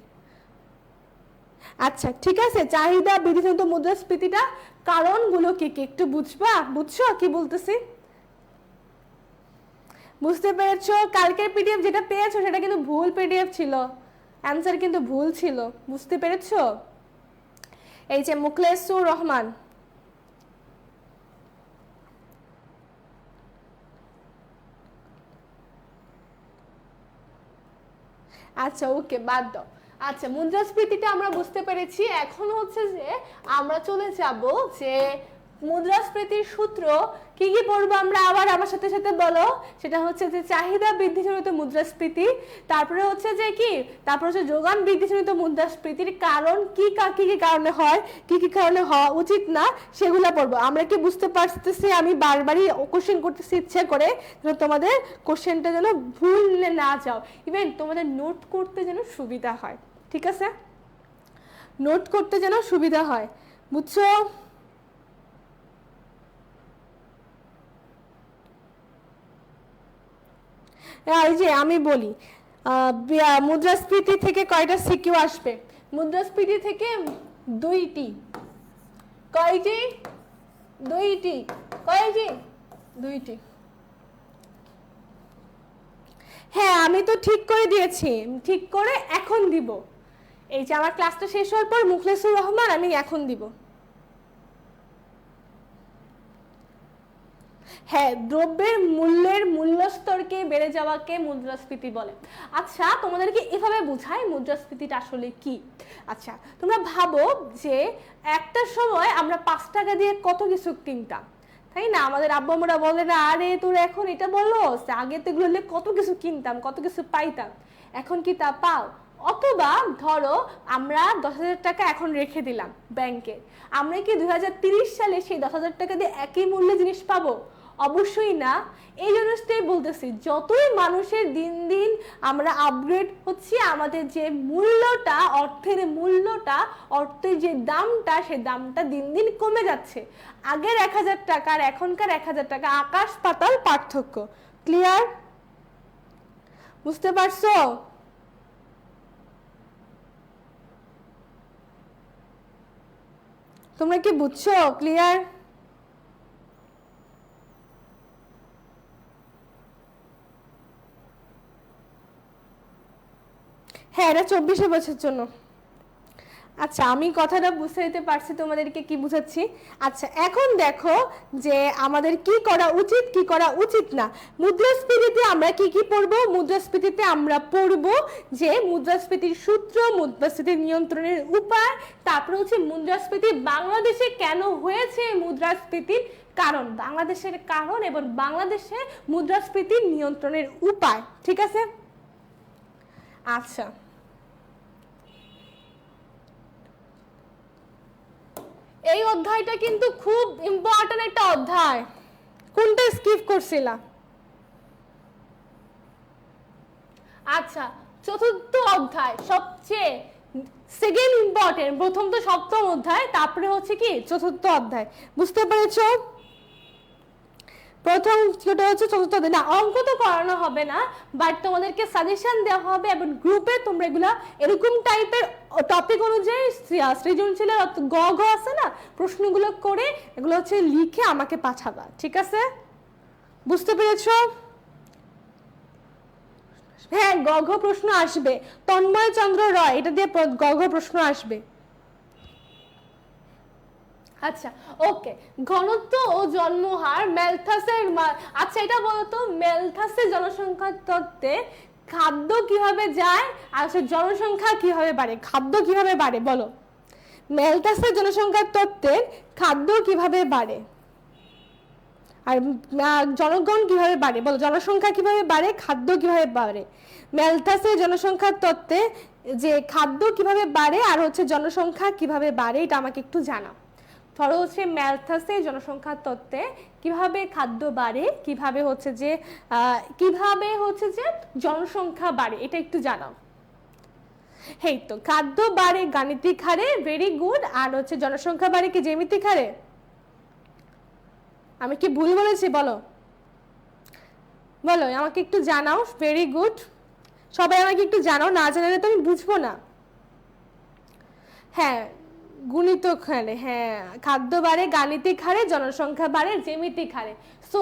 আচ্ছা ঠিক আছে, চাহিদা বৃদ্ধিজনিত মুদ্রাস্ফীতিটা কারণগুলো কি কি একটু বুঝবা, বুঝছো কি বলতেছি, বুঝতে পেরেছো। কালকের পিডিএফ যেটা পেয়েছো সেটা কিন্তু ভুল পিডিএফ ছিল, অ্যান্সার কিন্তু ভুল ছিল, বুঝতে পেরেছো। এই যে মুখলেসুর রহমান, আচ্ছা ওকে বাদ দাও। আচ্ছা মুদ্রাস্ফীতিটা আমরা বুঝতে পেরেছি, এখন হচ্ছে যে আমরা চলে যাব যে মুদ্রাস্ফীতির সূত্র কি কি পড়বো আমরা, আবার আমার সাথে সাথে বলো। সেটা হচ্ছে যে চাহিদা বৃদ্ধিজনিত মুদ্রাস্ফীতি, তারপরে হচ্ছে যে কি, তারপরে হচ্ছে যোগান বৃদ্ধিজনিত মুদ্রাস্ফীতির কারণ কি কি কি কারণে হয়, কি কি কারণে হওয়া উচিত না, সেগুলো পড়বো। আমরা কি বুঝতে পারতেছি, আমি বারবারই কোশ্চেন করতেছি ইচ্ছে করে, তোমাদের কোশ্চেনটা যেন ভুল না যাও, ইভেন তোমাদের নোট করতে যেন সুবিধা হয়। ঠিক আছে, নোট করতে যেন সুবিধা হয়, বুঝছো। এই যে আমি বলি মুদ্রাস্ফীতি থেকে কয়টা সিকিউ আসবে, মুদ্রাস্ফীতি থেকে দুইটি, কয়টি, দুইটি, কয়টি, দুইটি। হ্যাঁ আমি তো ঠিক করে দিয়েছি, ঠিক করে এখন দিব। এই যে আমার ক্লাসটা শেষ হওয়ার পর মুখলেসুর রহমান আমি এখন দিব। হ্যাঁ দ্রব্যের মূল্যের মূল্যস্তরকে বেড়ে যাওয়াকে মুদ্রাস্ফীতি বলে। আচ্ছা তোমাদেরকে এভাবে বোঝায় মুদ্রাস্ফীতিটা আসলে কি। আচ্ছা তোমরা ভাবো যে একটা সময় আমরা 5 টাকা দিয়ে কত কিছু কিনতাম, তাই না, আমাদের আব্বু আম্মুরা বলে না আরে তোর এখন এটা বলো, আগে তো এগুলো কত কিছু কিনতাম, কত কিছু পাইতাম, এখন কি তা পাও। অথবা ধরো আমরা 10,000 টাকা এখন রেখে দিলাম ব্যাংকে, আমরা কি 2030 সালে সেই 10,000 টাকা দিয়ে একই মূল্যে জিনিস পাবো, অবশ্যই না। এই জিনিসটাই বলতেছি, যতই মানুষের দিন দিন আমরা আপগ্রেড হচ্ছি, আমাদের যে মূল্যটা, অর্থের মূল্যটা, অর্থের যে দামটা, সে দামটা দিন দিন কমে যাচ্ছে। আগের 1000 টাকা আর এখনকার 1000 টাকা আকাশ পাতাল পার্থক্য। ক্লিয়ার, বুঝতে পারছো। তোমরা কি বুঝছো, ক্লিয়ার। হ্যাঁ এটা 24 বছরের জন্য। আচ্ছা আমি কথাটা বুঝাইতে পারছি তোমাদেরকে, কি বুঝাচ্ছি। আচ্ছা এখন দেখো যে আমাদের কি করা উচিত কি করা উচিত না। মুদ্রাস্ফীতিতে আমরা কি কি পড়বো, মুদ্রাস্ফীতিতে আমরা পড়বো যে মুদ্রাস্ফীতির সূত্র, মুদ্রাস্ফীতি নিয়ন্ত্রণের উপায়, তারপরে হচ্ছে মুদ্রাস্ফীতি বাংলাদেশে কেন হয়েছে, মুদ্রাস্ফীতির কারণ, বাংলাদেশের কারণ এবং বাংলাদেশে মুদ্রাস্ফীতি নিয়ন্ত্রণের উপায়। ঠিক আছে, আচ্ছা এই অধ্যায়টা কিন্তু খুব ইম্পর্টেন্ট একটা অধ্যায়। কোনটা স্কিপ করছিলা? আচ্ছা চতুর্থ অধ্যায় সবচেয়ে সেকেন্ড ইম্পর্টেন্ট, প্রথম তো সপ্তম অধ্যায়, তারপরে হচ্ছে কি চতুর্থ অধ্যায়। বুঝতে পেরেছো? প্রথম যেটা হচ্ছে চতুর্থ অধ্যায়। না, অঙ্ক তো করানো হবে না, বাট তোমাদেরকে সাজেশন দেওয়া হবে এবং গ্রুপে তোমরা এগুলা এরকম টাইপের টপিক অনুযায়ী সৃজনশীলের গ গ আছে না, প্রশ্নগুলো করে এগুলো হচ্ছে লিখে আমাকে পাঠাবা, ঠিক আছে? বুঝতে পেরেছো? হ্যাঁ, গ ঘ প্রশ্ন আসবে। তন্ময় চন্দ্র রয়, এটা দিয়ে গ ঘ প্রশ্ন আসবে। আচ্ছা, ওকে। ঘনত্ব ও জন্মহার ম্যালথাসের, আচ্ছা এটা বলতো, ম্যালথাসের জনসংখ্যা তত্ত্বে খাদ্য কিভাবে যায় আর জনসংখ্যা কিভাবে বাড়ে? খাদ্য কিভাবে বাড়ে বলো? ম্যালথাসের জনসংখ্যার তত্ত্বে খাদ্য কিভাবে বাড়ে আর জনগণ কিভাবে বাড়ে বলো? জনসংখ্যা কিভাবে বাড়ে, খাদ্য কিভাবে বাড়ে? ম্যালথাসের জনসংখ্যার তত্ত্বে যে খাদ্য কিভাবে বাড়ে আর হচ্ছে জনসংখ্যা কিভাবে বাড়ে, এটা আমাকে একটু জানাও। ধরো হচ্ছে ম্যালথাসের জনসংখ্যার তত্ত্বে কিভাবে খাদ্য বাড়ে, কিভাবে হচ্ছে যে জনসংখ্যা বাড়ে, এটা একটু জানাও। হেই তো, খাদ্য বাড়ে গাণিতিক হারে, ভেরি গুড। আর হচ্ছে জনসংখ্যা বাড়ে কি জ্যামিতিক হারে? আমি কি ভুল বলেছি বলো? বলো আমাকে একটু জানাও। ভেরি গুড, সবাই আমাকে একটু জানাও, না জানালে তো আমি বুঝবো না। হ্যাঁ, গুণিতক হারে, হ্যাঁ, খাদ্য বাড়ে গাণিতিক হারে, জনসংখ্যা বাড়ে জ্যামিতিক হারে। সো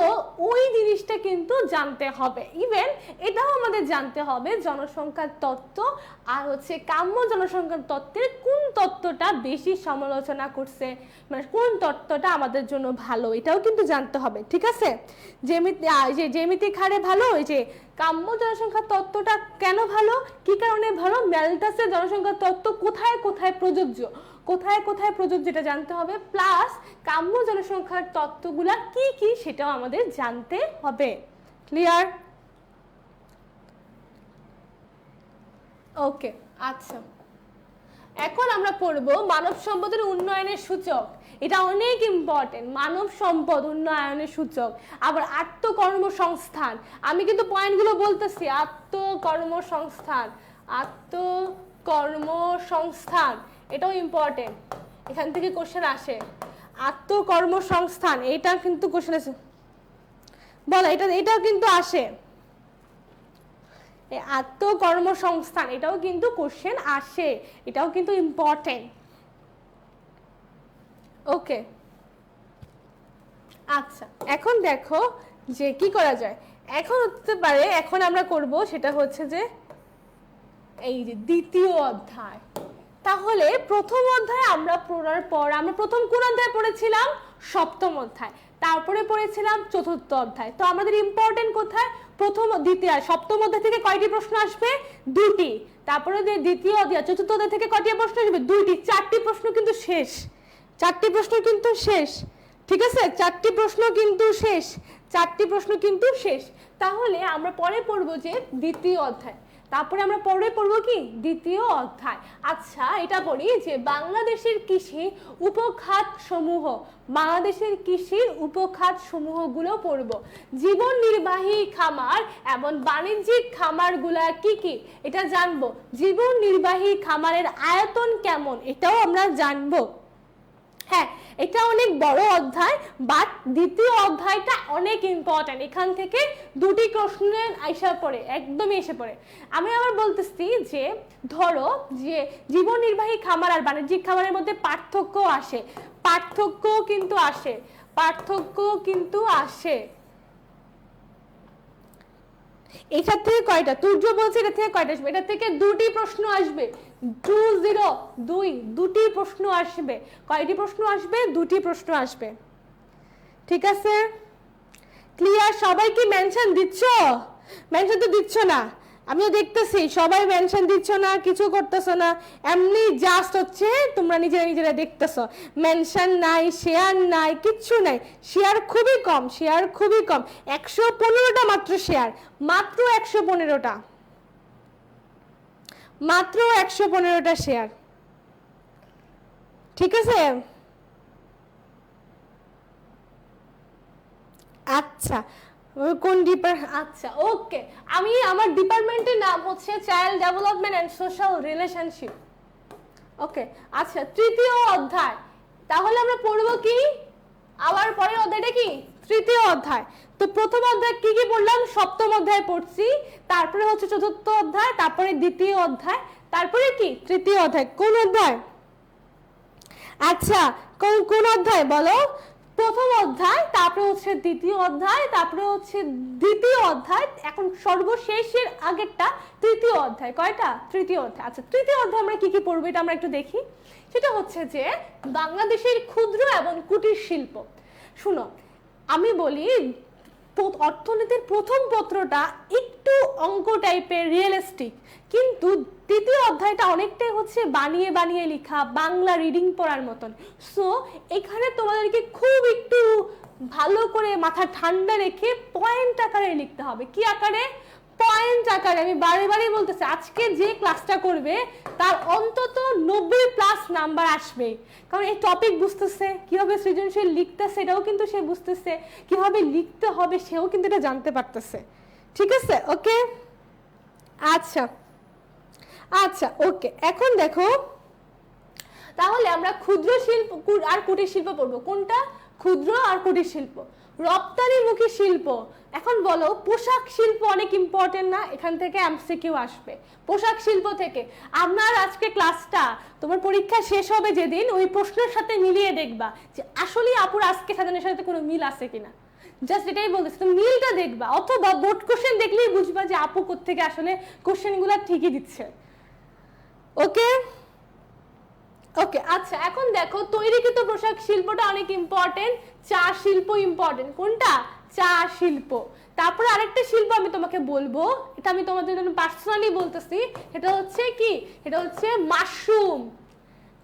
ওই জিনিসটা কিন্তু জানতে হবে। ইভেন এটাও আমাদের জানতে হবে জনসংখ্যার তত্ত্ব আর হচ্ছে কাম্য জনসংখ্যার তত্ত্বের কোন তত্ত্বটা বেশি সমালোচনা করছে, মানে কোন তত্ত্বটা আমাদের জন্য ভালো, এটাও কিন্তু জানতে হবে, ঠিক আছে? জ্যামিতিক হারে ভালো, ওই যে কাম্য জনসংখ্যার তত্ত্বটা কেন ভালো, কি কারণে ভালো, ম্যালথাসের জনসংখ্যার তত্ত্ব কোথায় কোথায় প্রযোজ্য, এটা জানতে হবে। প্লাস কাম্য জনসংখ্যার তত্ত্বগুলা কি কি সেটাও আমাদের জানতে হবে। ক্লিয়ার? ওকে, আচ্ছা। এখন আমরা পড়ব মানব সম্পদের উন্নয়নের সূচক। এটা অনেক ইম্পর্টেন্ট, মানব সম্পদ উন্নয়নের সূচক। আবার আত্মকর্মসংস্থান, আমি কিন্তু পয়েন্টগুলো বলতেছি। আত্মকর্মসংস্থান এটাও ইম্পর্টেন্ট, এখান থেকে কোশ্চেন আসে। আত্মকর্মসংস্থান এটা কিন্তু কোশ্চেন আসে, বলো এটাও কিন্তু আসে। আত্মকর্মসংস্থান এটাও কিন্তু কোশ্চেন আসে, এটাও কিন্তু ইম্পর্টেন্ট। ওকে, আচ্ছা। এখন দেখো যে কি করা যায়। এখন হতে পারে, এখন আমরা করব সেটা হচ্ছে যে এই যে দ্বিতীয় অধ্যায়। তাহলে প্রথম অধ্যায় আমরা পড়ার পর আমরা প্রথম কোন অধ্যায় পড়েছিলাম? সপ্তম অধ্যায়। তারপরে পড়েছিলাম চতুর্থ অধ্যায়। তো আমাদের ইম্পর্টেন্ট কোথায়? প্রথম, দ্বিতীয়। সপ্তম অধ্যায় থেকে কয়টি প্রশ্ন আসবে? দুটি। তারপরে দ্বিতীয় অধ্যায়, চতুর্থ অধ্যায় থেকে কয়টি প্রশ্ন আসবে? দুইটি। চারটি প্রশ্ন কিন্তু শেষ, ঠিক আছে? চারটি প্রশ্ন কিন্তু শেষ। তাহলে আমরা পরে পড়বো যে দ্বিতীয় অধ্যায়, তারপরে আমরা পরে পড়বো কি দ্বিতীয় অধ্যায়। আচ্ছা, এটা পড়ি যে বাংলাদেশের কৃষির উপখাত সমূহগুলো পড়বো। জীবন নির্বাহী খামার এবং বাণিজ্যিক খামারগুলা কি কি এটা জানবো। জীবন নির্বাহী খামারের আয়তন কেমন এটাও আমরা জানবো। হ্যাঁ, এটা অনেক বড় অধ্যায়, বাট দ্বিতীয় অধ্যায়টা অনেক ইম্পর্টেন্ট। এখান থেকে দুটি প্রশ্নের একদমই এসে পড়ে। আমি আবার বলতেছি যে ধরো যে জীবন নির্বাহী খামার আর বাণিজ্যিক খামারের মধ্যে পার্থক্য কিন্তু আসে। এটার থেকে কয়টা? তুর্য বলছে এটা থেকে কয়টা আসবে? এটা থেকে দুটি প্রশ্ন আসবে। 2 প্রশ্ন আসবে। কয়টি প্রশ্ন আসবে? দুটি প্রশ্ন আসবে, ঠিক আছে? ক্লিয়ার? সবাই কি মেনশন দিচ্ছ? মেনশন তো দিচ্ছ না, আমিও দেখতেছি সবাই মেনশন দিচ্ছ না, কিছু করতেছো না, এমনি জাস্ট হচ্ছে তোমরা নিজেরা দেখতেছো। মেনশন নাই, শেয়ার নাই, কিচ্ছু নাই। শেয়ার খুবই কম 115টা মাত্র শেয়ার, মাত্র 115টা শেয়ার, ঠিক আছে? আচ্ছা, কোন আচ্ছা ওকে, আমি আমার ডিপার্টমেন্টের নাম হচ্ছে child development and social relationship. Okay আচ্ছা, তৃতীয় অধ্যায়, তাহলে আমরা পড়বো কি, আবার পরের অধ্যায়টা কি তৃতীয় অধ্যায়। তো প্রথম অধ্যায় কি কি পড়লাম, সপ্তম অধ্যায় পড়ছি, তারপরে হচ্ছে চতুর্থ অধ্যায়, তারপরে দ্বিতীয় অধ্যায়, তারপরে কি তৃতীয় অধ্যায়। কোন অধ্যায়? আচ্ছা কোন অধ্যায় বলো? প্রথম অধ্যায়, তারপরে হচ্ছে দ্বিতীয় অধ্যায়, তারপরে হচ্ছে দ্বিতীয় অধ্যায়, এখন সর্বশেষের আগেরটা তৃতীয় অধ্যায়। কয়টা? তৃতীয় অধ্যায়। আচ্ছা তৃতীয় অধ্যায় আমরা কি কি পড়বো এটা আমরা একটু দেখি। সেটা হচ্ছে যে বাংলাদেশের ক্ষুদ্র এবং কুটির শিল্প। শুনো আমি বলি, অর্থনীতির প্রথম পত্রটা একটু অঙ্ক টাইপের রিয়েলিস্টিক, কিন্তু তৃতীয় অধ্যায়টা অনেকটাই হচ্ছে বানিয়ে বানিয়ে লেখা, বাংলা রিডিং পড়ার মতন। সো এখানে তোমাদেরকে খুব একটু ভালো করে মাথা ঠান্ডা রেখে পয়েন্ট আকারে লিখতে হবে। কি আকারে? পয়েন্ট আকারে। আমি বারে বারে বলতেছি, আজকে যে ক্লাসটা করবে তার অন্তত 90+ নাম্বার আসবে, কারণ এই টপিক বুঝতেছে, কিভাবে সৃজনশীল লিখতেছে এটাও কিন্তু সে বুঝতেছে, কিভাবে লিখতে হবে সেও কিন্তু এটা জানতে পারতেছে। ঠিক আছে? ওকে আচ্ছা আচ্ছা ওকে, এখন দেখো তাহলে আমরা ক্ষুদ্র শিল্প আর কুটির শিল্প পড়বো। কোনটা? ক্ষুদ্র আর কুটির শিল্প। রপ্তানিমুখী শিল্প, এখন বলো পোশাক শিল্প অনেক ইম্পর্টেন্ট না? এখান থেকে এমসিকিউ আসবে পোশাক শিল্প থেকে। আপনার আজকে ক্লাসটা তোমার পরীক্ষা শেষ হবে যেদিন, ওই প্রশ্নের সাথে মিলিয়ে দেখবা যে আসলে আপুর আজকে সাজানোর সাথে কোনো মিল আছে কিনা। জাস্ট এটাই বলতেছি, তুমি মিলটা দেখবা, অথবা বোর্ড কোশ্চেন দেখলেই বুঝবা যে আপু কোত্থেকে আসলে কোশ্চেনগুলো ঠিকই দিচ্ছে। ওকে ওকে আচ্ছা, এখন দেখো তৈরিকৃত পোশাক শিল্পটা অনেক ইম্পর্টেন্ট, চা শিল্প ইম্পর্টেন্ট। কোনটা? চা শিল্প। তারপরে আরেকটা শিল্প আমি তোমাকে বলবো, এটা আমি তোমাদের জন্য পার্সোনালি বলতেছি, এটা হচ্ছে কি, এটা হচ্ছে মাশরুম।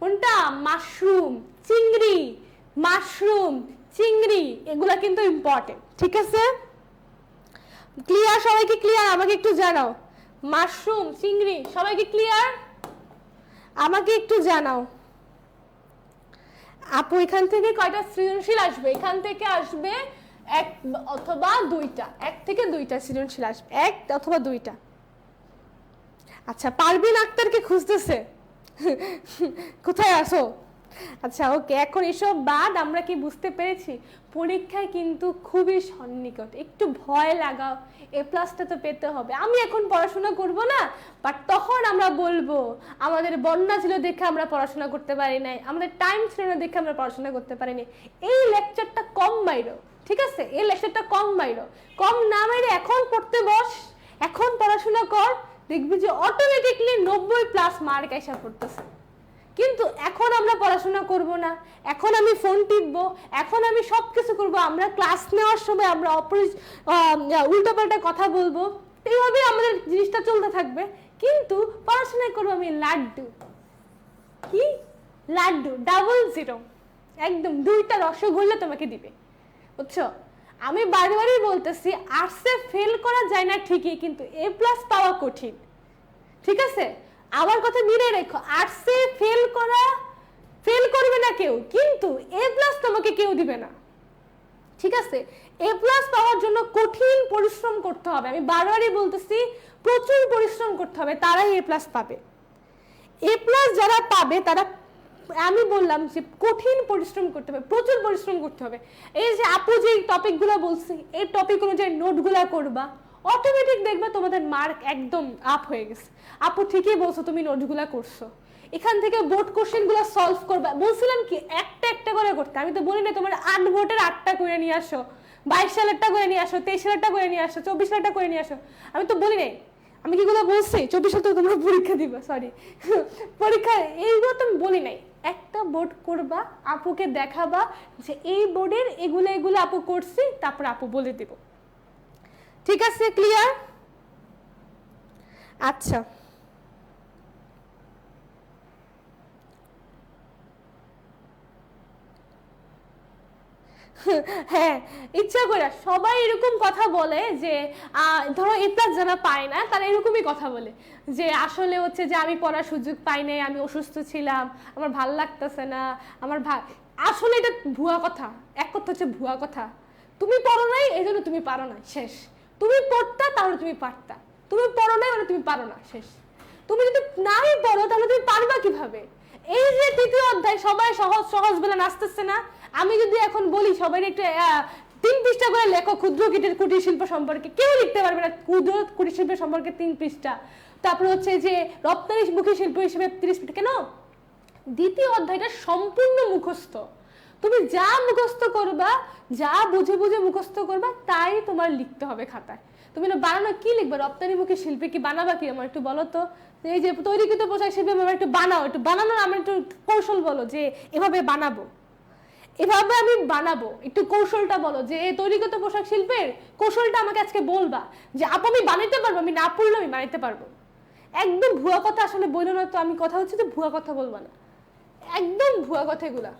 কোনটা? মাশরুম, চিংড়ি, মাশরুম, চিংড়ি, এগুলা কিন্তু ইম্পর্টেন্ট। ঠিক আছে? ক্লিয়ার? সবাইকে ক্লিয়ার? আমাকে একটু জানাও। মাশরুম, চিংড়ি, সবাইকে ক্লিয়ার? আমাকে একটু জানাও। আপু এখান থেকে কয়টা সৃজনশীল আসবে? এখান থেকে আসবে এক অথবা দুইটা, এক থেকে দুইটা সৃজনশীল আসবে, এক অথবা দুইটা। আচ্ছা পারবিন আক্তারকে খুঁজতেছে, কোথায় আসো? আচ্ছা ওকে, এখন এসব বাদ আমরা কি বুঝতে পেরেছি পরীক্ষায় কিন্তু খুবই সন্নিকট, একটু ভয় লাগাও, A+টা তো পেতে হবে। আমি এখন পড়াশোনা করব না, বাট তখন আমরা বলবো আমাদের বন্যা ছিল দেখে আমরা পড়াশোনা করতে পারি নাই, আমাদের টাইম ছিল না দেখে আমরা পড়াশোনা করতে পারিনি। এই লেকচারটা কম মাইরো, ঠিক আছে? এই লেকচারটা কম মাইরো, কম না মাইরে এখন পড়তে বস, এখন পড়াশোনা কর, দেখবি যে অটোমেটিকলি 90+ মার্ক এসে পড়তেছে। কিন্তু এখন আমরা পড়াশোনা করব না, এখন আমি ফোন টিপবো, এখন আমি সবকিছু করব, আমরা ক্লাস নেওয়ার সময় আমরা উল্টোপাল্টা কথা বলবো, এইভাবে আমাদের জিনিসটা চলতে থাকবে। কিন্তু পড়াশোনা করবো আমি লাড্ডু, কি লাড্ডু, 00, একদম 2টা রসগোল্লা তোমাকে দিবে, বুঝছো? আমি বারবারই বলতেছি, আর্টসে ফেল করা যায় না ঠিকই, কিন্তু A+ পাওয়া কঠিন। ঠিক আছে? আমার কথা মনে রেখো, আর্টসে ফেল করবে না কেউ, কিন্তু A+ তোমাকে কেউ দিবে না। ঠিক আছে? A+ পাওয়ার জন্য কঠিন পরিশ্রম করতে হবে, আমি বারবারই বলতেছি প্রচুর পরিশ্রম করতে হবে, তারাই A+ পাবে। A+ যারা পাবে তারা, আমি বললাম যে কঠিন পরিশ্রম করতে হবে, প্রচুর পরিশ্রম করতে হবে। এই যে আপু যে টপিকগুলো বলছি, এই টপিক অনুযায়ী নোটগুলা করবা, অটোমেটিক দেখবে তোমাদের মার্ক একদম আপ হয়ে গেছে। আপু ঠিকই বলছো, তুমি নোটগুলা করছো, এখান থেকে বোর্ড কোশ্চেনগুলো সলভ করবা। বলছিলাম কি একটা একটা করে করতে, আমি তো বলি না তোমার 8 বোর্ডের 8টা করে নিয়ে আসো, 22 সালেরটা করে নিয়ে আসো, 23 সালেরটা করে নিয়ে আসো, 24 সালেরটা করে নিয়ে আসো, আমি তো বলি নাই। আমি কিগুলো বলছি? 24 সালে তো তোমরা পরীক্ষা দিবা, সরি পরীক্ষা, এইগুলো তো আমি বলি নাই। একটা বোর্ড করবা, আপুকে দেখাবা যে এই বোর্ডের এগুলো এগুলো আপু করছি, তারপর আপু বলে দিব। ঠিক আছে? ক্লিয়ার? আচ্ছা হ্যাঁ, ইচ্ছা করে সবাই এরকম কথা বলে যে ধরো A+ যারা পায় না তারা এরকমই কথা বলে যে আসলে হচ্ছে যে আমি পড়ার সুযোগ পাই নাই, আমি অসুস্থ ছিলাম, আমার ভাল লাগতেছে না, আমার আসলে এটা ভুয়া কথা। এক কথা হচ্ছে ভুয়া কথা, তুমি পড়ো নাই এই জন্য তুমি পারো না, শেষ। তুমি পড়তা তাহলে তুমি পারতা, তুমি পড়ো নাই মানে তুমি পারো না, শেষ। তুমি যদি নাই পড়ো তাহলে তুমি পারবা কিভাবে? এই যে তৃতীয় অধ্যায় সবাই সহজ সহজ বলে নাচতেছে না, আমি যদি এখন বলি সবাই একটু 3 পৃষ্ঠা করে লেখো ক্ষুদ্র কুটির শিল্প সম্পর্কে, কেউ লিখতে পারবে না ক্ষুদ্র কুটির শিল্প সম্পর্কে 3 পৃষ্ঠা। তারপর হচ্ছে যে রপ্তানিমুখী শিল্প হিসেবে 30 পৃষ্ঠা। কেন? দ্বিতীয় অধ্যায়টা সম্পূর্ণ মুখস্থ। তুমি যা মুখস্থ করবা, যা বুঝে বুঝে মুখস্থ করবা, তাই তোমার লিখতে হবে খাতায়। তুমি না বানানো কি লিখবা? রপ্তানিমুখী শিল্পে কি বানাবা কি আমার একটু বলো তো। এই যে তৈরিকৃত পোশাক শিল্পে আমার একটু বানাও, একটু বানানোর আমার একটু কৌশল বলো যে এভাবে বানাবো, এভাবে আমি বানাবো, একটু কৌশলটা বলো যে তৈরিগত পোশাক শিল্পের কৌশলটা আমাকে আজকে বলবা যে আপু আমি বানাইতে পারবো, আমি না পড়লে আমি বানাইতে পারবো। একদম ভুয়া কথা আসলে বললো না তো, আমি কথা হচ্ছে যে ভুয়া কথা বলবা না, একদম ভুয়া কথা এগুলা।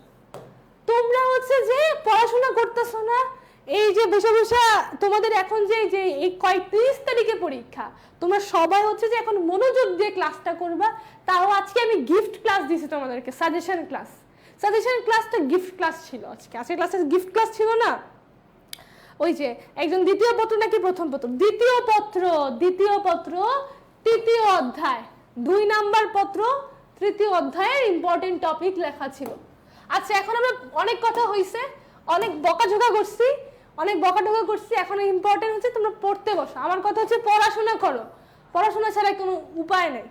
তোমরা হচ্ছে যে পড়াশোনা করতেছো না, এই যে বসে বসে তোমাদের এখন যে এই 30 তারিখে পরীক্ষা, তোমরা সবাই হচ্ছে যে এখন মনোযোগ দিয়ে ক্লাসটা করবা। তাও আজকে আমি গিফট ক্লাস দিয়েছি তোমাদেরকে, সাজেশন ক্লাস। সাজেশন ক্লাসটা গিফট ক্লাস ছিল আজকে ক্লাসে গিফট ক্লাস ছিল না। ওই যে একজন দ্বিতীয় পত্র নাকি প্রথম পত্র, দ্বিতীয় পত্র তৃতীয় অধ্যায় 2 নাম্বার পত্র তৃতীয় অধ্যায়ের ইম্পর্টেন্ট টপিক লেখা ছিল। আচ্ছা এখন আমরা অনেক কথা হইছে, অনেক বকাঝোকা করছি, এখন ইম্পর্টেন্ট হচ্ছে তোমরা পড়তে বসো। আমার কথা হচ্ছে পড়াশোনা করো, পড়াশোনা ছাড়া কোনো উপায় নেই।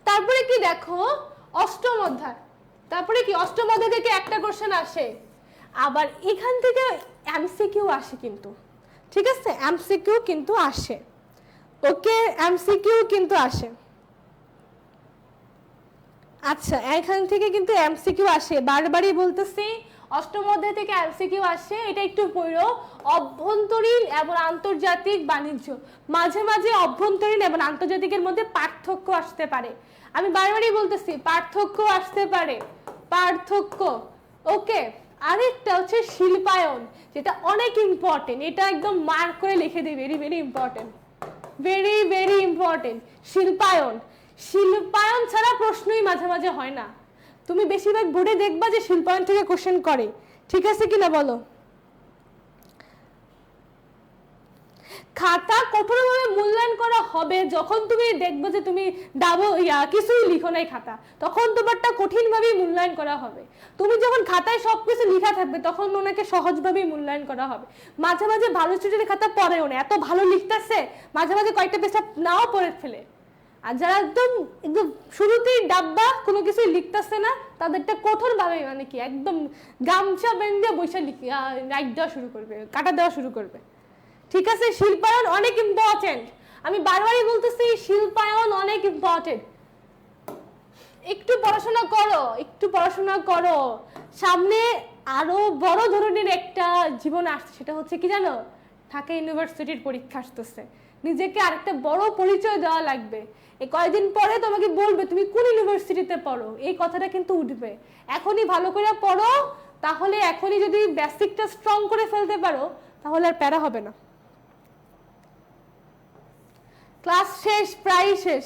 তারপরে কি দেখো অষ্টম অধ্যায়, তারপরে কি অষ্টম অধ্যায় থেকে একটা কোশ্চেন আসে, আবার এখান থেকে এমসিকিউ আসে কিন্তু, ঠিক আছে, এমসিকিউ কিন্তু আসে, ওকে, এমসিকিউ কিন্তু আসে। আচ্ছা এখান থেকে কিন্তু এমসিকিউ আসে, বারবারই বলতেছি অষ্টম অধ্যায় থেকে এমসিকিউ আসে। এটা একটু পড়ো, অভ্যন্তরীণ এবং আন্তর্জাতিক বাণিজ্য, মাঝে মাঝে অভ্যন্তরীণ এবং আন্তর্জাতিকের মধ্যে পার্থক্য আসতে পারে। আমি বারবারই বলতেছি পার্থক্য আসতে পারে, পার্থক্য, ওকে। আরেকটা হচ্ছে শিল্পায়ন, যেটা অনেক ইম্পর্টেন্ট, এটা একদম মার্ক করে লিখে দিই, very very important, very very important. শিল্পায়ন ছাড়া প্রশ্নই মাঝে মাঝে হয় না। তুমি বেশিরভাগ বোর্ডে দেখবা যে শিল্পায়ন থেকে কোশ্চেন করে, ঠিক আছে কিনা বলো। খাতা কঠোরভাবে মূল্যায়ন করা হবে যখন তুমি দেখবে যে তুমি কিছুই লিখো নাই খাতা, তখন তোমারটা কঠিনভাবেই মূল্যায়ন করা হবে। তুমি যখন খাতায় সবকিছু লেখা থাকবে তখন ওনাকে সহজভাবেই মূল্যায়ন করা হবে। মাঝে মাঝে ভালো স্টুডেন্টের খাতা পড়েও না, এত ভালো লিখতেছে মাঝে মাঝে কয়েকটা পেজটা নাও পড়ে ফেলে। আর যারা একদম একদম শুরুতেই ডাব্বা কোনো কিছু লিখতেছে না, তাদেরটা কঠোরভাবে মানে কি একদম গামছা বেঁধে বসে রাইট দেওয়া শুরু করবে, কাটা দেওয়া শুরু করবে, ঠিক আছে। শিল্পায়ন অনেক ইম্পর্টেন্ট, আমি বারবারই বলতেছি শিল্পায়ন অনেক ইম্পর্টেন্ট। একটু পড়াশোনা করো, সামনে আরো বড় ধরনের একটা জীবন আসছে, সেটা হচ্ছে কি জানো, ঢাকা ইউনিভার্সিটির পরীক্ষা আসতেছে, নিজেকে আরেকটা বড় পরিচয় দেওয়া লাগবে। এই কয়েকদিন পরে তোমাকে বলবে তুমি কোন ইউনিভার্সিটিতে পড়ো, এই কথাটা কিন্তু উঠবে। এখনই ভালো করে পড়ো, তাহলে এখনই যদি বেসিকটা স্ট্রং করে ফেলতে পারো তাহলে আর প্যারা হবে না। ক্লাস শেষ, প্রায় শেষ,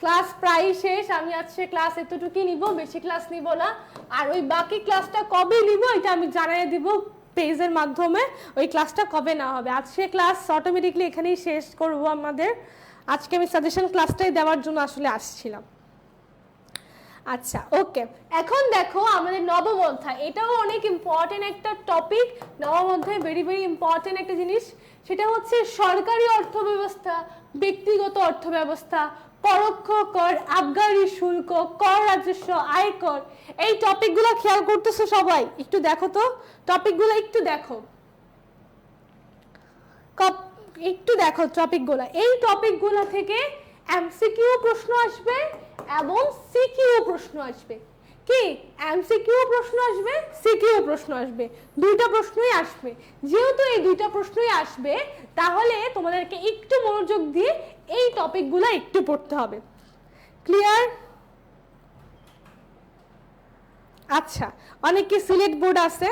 ক্লাস প্রায় শেষ। আমি আজকে ক্লাস এতটুকুই নিব, বেশি ক্লাস নিব না। আর ওই বাকি ক্লাসটা কবে নিব এটা আমি জানিয়ে দিব পেজের মাধ্যমে, ওই ক্লাসটা কবে না হবে। আজকে ক্লাস অটোমেটিকলি এখানেই শেষ করব আমাদের। আজকে আমি সাজেশন ক্লাসটাই দেওয়ার জন্য আসলে আসছিলাম। আচ্ছা ওকে, এখন দেখো আমাদের নবম অধ্যায়, এটাও অনেক ইম্পর্টেন্ট একটা টপিক। নবম অধ্যায় ভেরি ভেরি ইম্পর্টেন্ট একটা জিনিস, সেটা হচ্ছে সরকারি অর্থব্যবস্থা, ব্যক্তিগত অর্থব্যবস্থা, পরোক্ষ কর, আবগারি শুল্ক, কর রাজস্ব, আয়কর। এই টপিকগুলো খেয়াল করতেছো সবাই? একটু দেখো তো টপিকগুলো, একটু দেখো টপিকগুলো। এই টপিকগুলো থেকে এমসিকিউ প্রশ্ন আসবে এবং সিকিউ প্রশ্ন আসবে। কি এমসিকিউ প্রশ্ন আসবে, সিকিউ প্রশ্ন আসবে, দুইটা প্রশ্নই আসবে। যেহেতু এই দুইটা প্রশ্নই আসবে, তাহলে তোমাদেরকে একটু মনোযোগ দিয়ে এই টপিকগুলো একটু পড়তে হবে। ক্লিয়ার? আচ্ছা, অনেকে সিলেট বোর্ড আছে।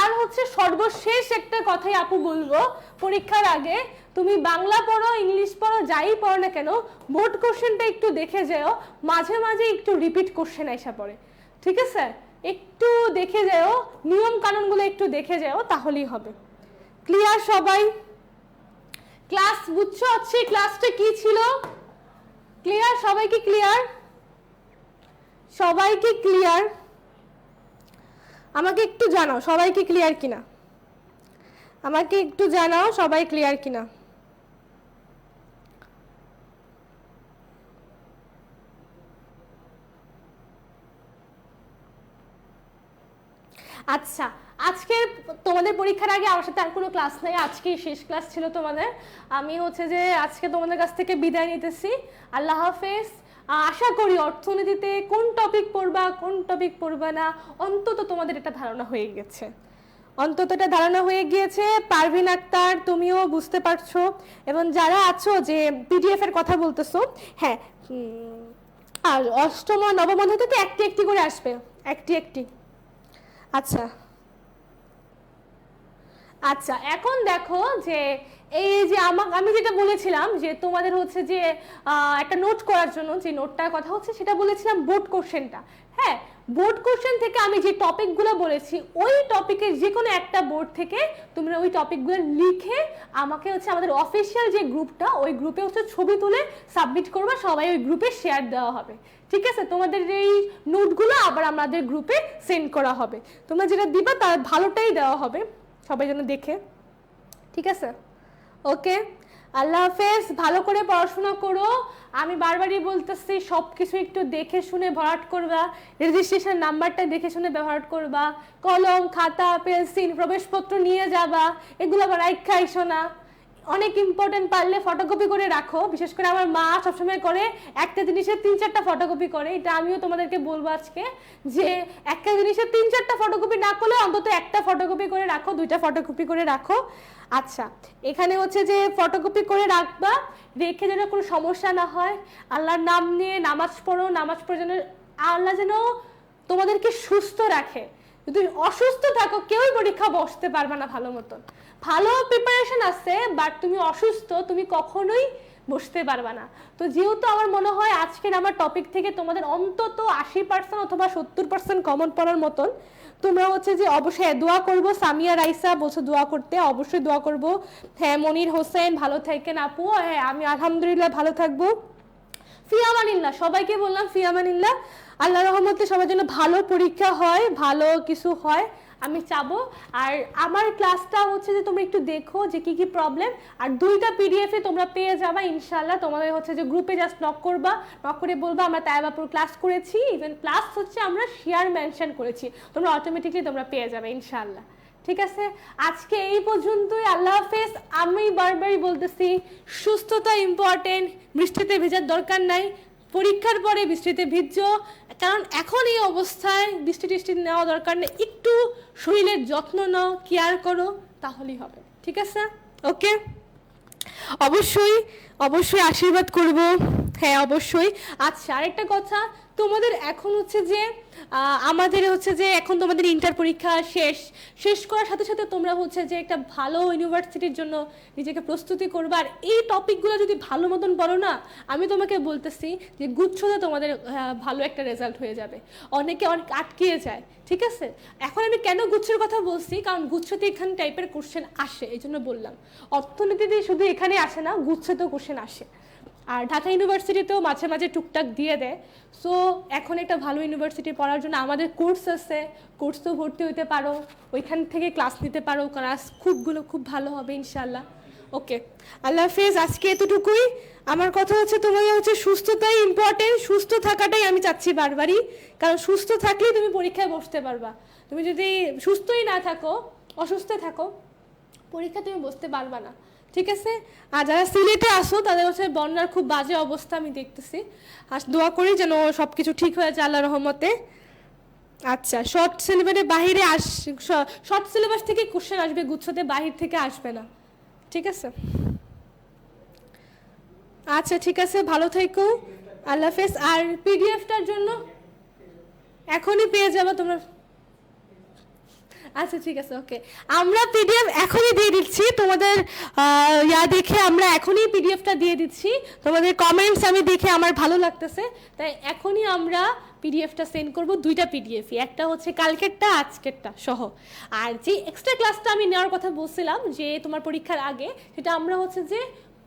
আর হচ্ছে সর্বশেষ একটা কথাই আপু বলবো, পরীক্ষার আগে তুমি বাংলা পড়ো, ইংলিশ পড়ো, যাই পড়ো না কেন, বোর্ড কোশ্চেনটা একটু দেখে যাও, মাঝে মাঝে একটু রিপিট কোশ্চেন আসা পড়ে। ঠিক আছে, একটু দেখে যাও, নিয়ম কানুনগুলো একটু দেখে যাও, তাহলেই হবে। ক্লিয়ার সবাই? ক্লাস বুঝছো হচ্ছে ক্লাসটা কি ছিল? ক্লিয়ার? সবাই কি ক্লিয়ার? সবাই কি ক্লিয়ার? আমাকে একটু জানাও সবাই কি ক্লিয়ার কিনা, আমাকে একটু জানাও সবাই ক্লিয়ার কিনা। আচ্ছা, আজকে তোমাদের পরীক্ষার আগে আমার সাথে আর কোনো ক্লাস নাই, আজকেই শেষ ক্লাস ছিল তোমাদের। আমি হচ্ছে যে আজকে তোমাদের কাছ থেকে বিদায় নিতেছি। আল্লাহ হাফেজ। আশা করি অর্থনীতিতে কোন টপিক পড়বা কোন টপিক পড়বা না অন্তত তোমাদের এটা ধারণা হয়ে গেছে, অন্তত এটা ধারণা হয়ে গিয়েছে। পারভিন আক্তার তুমিও বুঝতে পারছো, এবং যারা আছো যে পিডিএফ এর কথা বলতেছো, হ্যাঁ, আর অষ্টম আর নবম অধ্যায় থেকে একটি একটি করে আসবে, একটি একটি। আচ্ছা আচ্ছা, এখন দেখো যে এই যে আমি যেটা বলেছিলাম যে তোমাদের হচ্ছে যে একটা নোট করার জন্য যে নোটটার কথা হচ্ছে সেটা বলেছিলাম বোর্ড কোশ্চেনটা। হ্যাঁ, বোর্ড কোশ্চেন থেকে আমি যে টপিকগুলো বলেছি ওই টপিকের যে কোনো একটা বোর্ড থেকে তোমরা ওই টপিকগুলো লিখে আমাকে হচ্ছে আমাদের অফিসিয়াল যে গ্রুপটা ওই গ্রুপে হচ্ছে ছবি তুলে সাবমিট করবা, সবাই ওই গ্রুপে শেয়ার দেওয়া হবে। ঠিক আছে, তোমাদের এই নোটগুলো আবার আমাদের গ্রুপে সেন্ড করা হবে। তোমরা যেটা দিবা তার ভালোটাই দেওয়া হবে সবাই যেন দেখে। ঠিক আছে, ওকে, আল্লাহ হাফেজ। ভালো করে পড়াশোনা করো। আমি বারবারই বলতেছি সব কিছু একটু দেখে শুনে ভরাট করবা, রেজিস্ট্রেশন নাম্বারটা দেখে শুনে ব্যবহার করবা, কলম খাতা পেন্সিল প্রবেশপত্র নিয়ে যাবা, এগুলো আবার রাইখা আইসো না। অনেক ইম্পর্টেন্ট, পারলে ফটোকপি করে রাখো। বিশেষ করে আমার মা সবসময় করে একটা জিনিসের 3-4টা ফটোকপি করে, এটা আমিও তোমাদেরকে বলবো আজকে যে একটা জিনিসের 3-4টা ফটোকপি না করলে অন্তত একটা ফটোকপি করে রাখো, 2টা ফটোকপি করে রাখো। আচ্ছা, এখানে হচ্ছে যে ফটোকপি করে রাখবা, রেখে যেন কোনো সমস্যা না হয়। আল্লাহর নাম নিয়ে নামাজ পড়ো, নামাজ পড়ে যেন আল্লাহ যেন তোমাদেরকে সুস্থ রাখে। যদি অসুস্থ থাকো কেউই পরীক্ষা বসতে পারবে না ভালো মতন। ভালো প্রিপারেশন আছে, বাট তুমি অসুস্থ, তুমি কখনোই বসতে পারবে না। তো যেহেতু আমার মনে হয় আজকের আমার টপিক থেকে তোমাদের অন্তত 80% অথবা 70% কমন পড়ার মতন, তোমরা হচ্ছে যে অবশ্যই দোয়া করবো। সামিয়া রাইসা বলছো দোয়া করতে, অবশ্যই দোয়া করবো। হ্যাঁ, মনির হোসেন ভালো থাকেন আপু। হ্যাঁ, আমি আলহামদুলিল্লাহ ভালো থাকবো। ফিয়ামানিল্লাহ, সবাইকে বললাম ফিয়ামানিল্লাহ। আল্লাহ রহমতে সবার জন্য ভালো পরীক্ষা হয়, ভালো কিছু হয় আমি চাবো। আর আমার ক্লাসটা হচ্ছে যে তোমরা একটু দেখো যে কি কি প্রবলেম, আর 2টা পিডিএফে তোমরা পেয়ে যাবা ইনশাল্লাহ। তোমাদের হচ্ছে যে গ্রুপে জাস্ট নক করবা, নক করে বলবা আমরা তাইবাপুর ক্লাস করেছি, ইভেন প্লাস হচ্ছে আমরা শেয়ার মেনশন করেছি, তোমরা অটোমেটিকলি তোমরা পেয়ে যাবে ইনশাল্লাহ। ঠিক আছে, আজকে এই পর্যন্তই। আল্লাহ হাফেজ। আমি বারবারই বলতেছি সুস্থতা ইম্পর্টেন্ট, বৃষ্টিতে ভেজার দরকার নাই। পরীক্ষার পরে বৃষ্টিতে ভিজছো, কারণ এখন এই অবস্থায় বৃষ্টি টিষ্টি নেওয়া দরকার নেই। একটু শরীরের যত্ন নাও, কেয়ার করো, তাহলেই হবে। ঠিক আছে, ওকে, অবশ্যই অবশ্যই আশীর্বাদ করব। হ্যাঁ, অবশ্যই। আচ্ছা, আরেকটা কথা, তোমাদের এখন হচ্ছে যে আমাদের হচ্ছে যে এখন তোমাদের ইন্টার পরীক্ষা শেষ করার সাথে সাথে তোমরা হচ্ছে যে একটা ভালো ইউনিভার্সিটির জন্য নিজেকে প্রস্তুতি করবে। আর এই টপিকগুলো যদি ভালো মতন পড়ো না, আমি তোমাকে বলতেছি যে গুচ্ছতে তোমাদের ভালো একটা রেজাল্ট হয়ে যাবে। অনেকে অনেক আটকিয়ে যায়। ঠিক আছে, এখন আমি কেন গুচ্ছের কথা বলছি, কারণ গুচ্ছতে এখানে টাইপের কোশ্চেন আসে, এই জন্য বললাম। অর্থনীতিতে শুধু এখানে আসে না, গুচ্ছতেও কোশ্চেন আসে। আর ঢাকা ইউনিভার্সিটিতেও মাঝে মাঝে টুকটাক দিয়ে দেয়। সো এখন একটা ভালো ইউনিভার্সিটি পড়ার জন্য আমাদের কোর্স আছে, কোর্সেও ভর্তি হতে পারো, ওইখান থেকে ক্লাস নিতে পারো, ক্লাস খুব ভালো হবে ইনশাল্লাহ। ওকে, আল্লাহ হাফেজ। আজকে এতটুকুই। আমার কথা হচ্ছে তোমাদের হচ্ছে সুস্থতাই ইম্পর্টেন্ট, সুস্থ থাকাটাই আমি চাচ্ছি বারবারই, কারণ সুস্থ থাকলেই তুমি পরীক্ষায় বসতে পারবা। তুমি যদি সুস্থই না থাকো, অসুস্থ থাকো, পরীক্ষা তুমি বসতে পারবা না। ঠিক আছে, আর যারা সিলেটে আসো তাদের হচ্ছে বন্যার খুব বাজে অবস্থা আমি দেখতেছি, আর দোয়া করি যেন সব কিছু ঠিক হয়ে যায় আল্লাহর রহমতে। আচ্ছা, শর্ট সিলেবাসের বাহিরে শর্ট সিলেবাস থেকে কোশ্চেন আসবে, গুচ্ছতে বাহির থেকে আসবে না। ঠিক আছে, আচ্ছা ঠিক আছে, ভালো থেকো, আল্লাহ হাফেজ। আর পিডিএফটার জন্য এখনই পেয়ে যাবে তোমরা। আচ্ছা ঠিক আছে, ওকে। আমরা পিডিএফ এখনই দিয়ে দিচ্ছি তোমাদের দেখে, আমরা এখনই পিডিএফটা দিয়ে দিচ্ছি। তোমাদের কমেন্টস আমি দেখে আমার ভালো লাগতেছে, তাই এখনই আমরা পিডিএফটা সেন্ড করব, 2টা পিডিএফই, একটা হচ্ছে কালকেরটা আজকেরটা সহ। আর যে এক্সট্রা ক্লাসটা আমি নেওয়ার কথা বলছিলাম যে তোমার পরীক্ষার আগে, সেটা আমরা হচ্ছে যে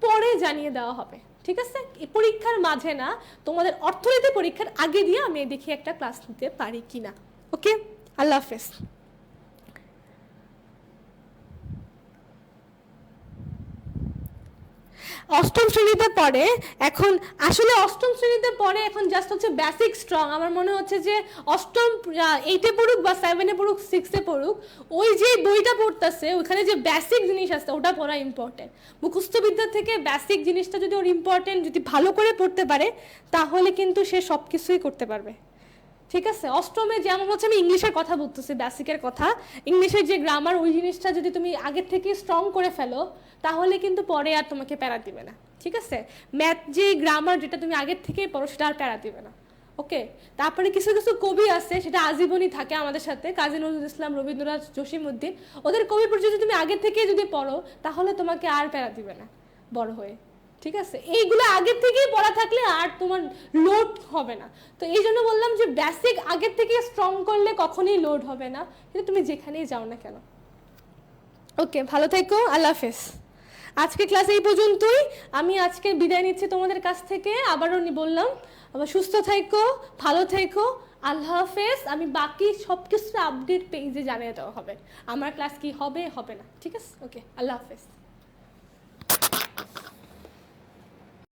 পরে জানিয়ে দেওয়া হবে, ঠিক আছে? এই পরীক্ষার মাঝে না, তোমাদের অর্থনীতি পরীক্ষার আগে দিয়ে আমি দেখি একটা ক্লাস নিতে পারি কিনা। ওকে, আল্লাহ হাফেজ। অষ্টম শ্রেণীতে পড়ে এখন, আসলে অষ্টম শ্রেণীতে পড়ে এখন জাস্ট হচ্ছে বেসিক স্ট্রং। আমার মনে হচ্ছে যে অষ্টম 8-এ পড়ুক বা 7-এ পড়ুক 6-এ পড়ুক, ওই যে বইটা পড়তেছে ওখানে যে বেসিক জিনিস আছে ওটা পড়া ইম্পর্টেন্ট। মুখস্থ বিদ্যা থেকে বেসিক জিনিসটা যদি ওর ইম্পর্টেন্ট, যদি ভালো করে পড়তে পারে, তাহলে কিন্তু সে সব কিছুই করতে পারবে, ঠিক আছে? অষ্টমে যেমন হচ্ছে, আমি ইংলিশের কথা বলতেছি, বেসিকের কথা, ইংলিশের যে গ্রামার, ওই জিনিসটা যদি তুমি আগের থেকে স্ট্রং করে ফেলো, তাহলে কিন্তু পরে আর তোমাকে প্যারা দিবে না, ঠিক আছে? ম্যাথ যে গ্রামার যেটা তুমি আগের থেকেই পড়ো, সেটা আর প্যারা দিবে না। ওকে, তারপরে কিছু কিছু কবি আছে, সেটা আজীবনই থাকে আমাদের সাথে, কাজী নজরুল ইসলাম, রবীন্দ্রনাথ, জসীমউদ্দিন, ওদের কবি যদি তুমি আগের থেকে যদি পড়ো, তাহলে তোমাকে আর প্যারা দিবে না বড় হয়ে, ঠিক আছে? এইগুলো আগের থেকেই পড়া থাকলে আর তোমার লোড হবে না। তো এই জন্য বললাম যে বেসিক আগের থেকে স্ট্রং করলে কখনোই লোড হবে না, কিন্তু তুমি যেখানেই যাও না কেন। ওকে, ভালো থেকো, আল্লাহ হাফেজ। আজকে ক্লাস এই পর্যন্তই। আমি আজকে বিদায় নিচ্ছি তোমাদের কাছ থেকে, আবারও বললাম, আবার সুস্থ থেকো, ভালো থেকো, আল্লাহ হাফেজ। আমি বাকি সব কিছু আপডেট পেজে জানিয়ে দেওয়া হবে, আমার ক্লাস কি হবে হবে না, ঠিক আছে? ওকে, আল্লাহ হাফেজ।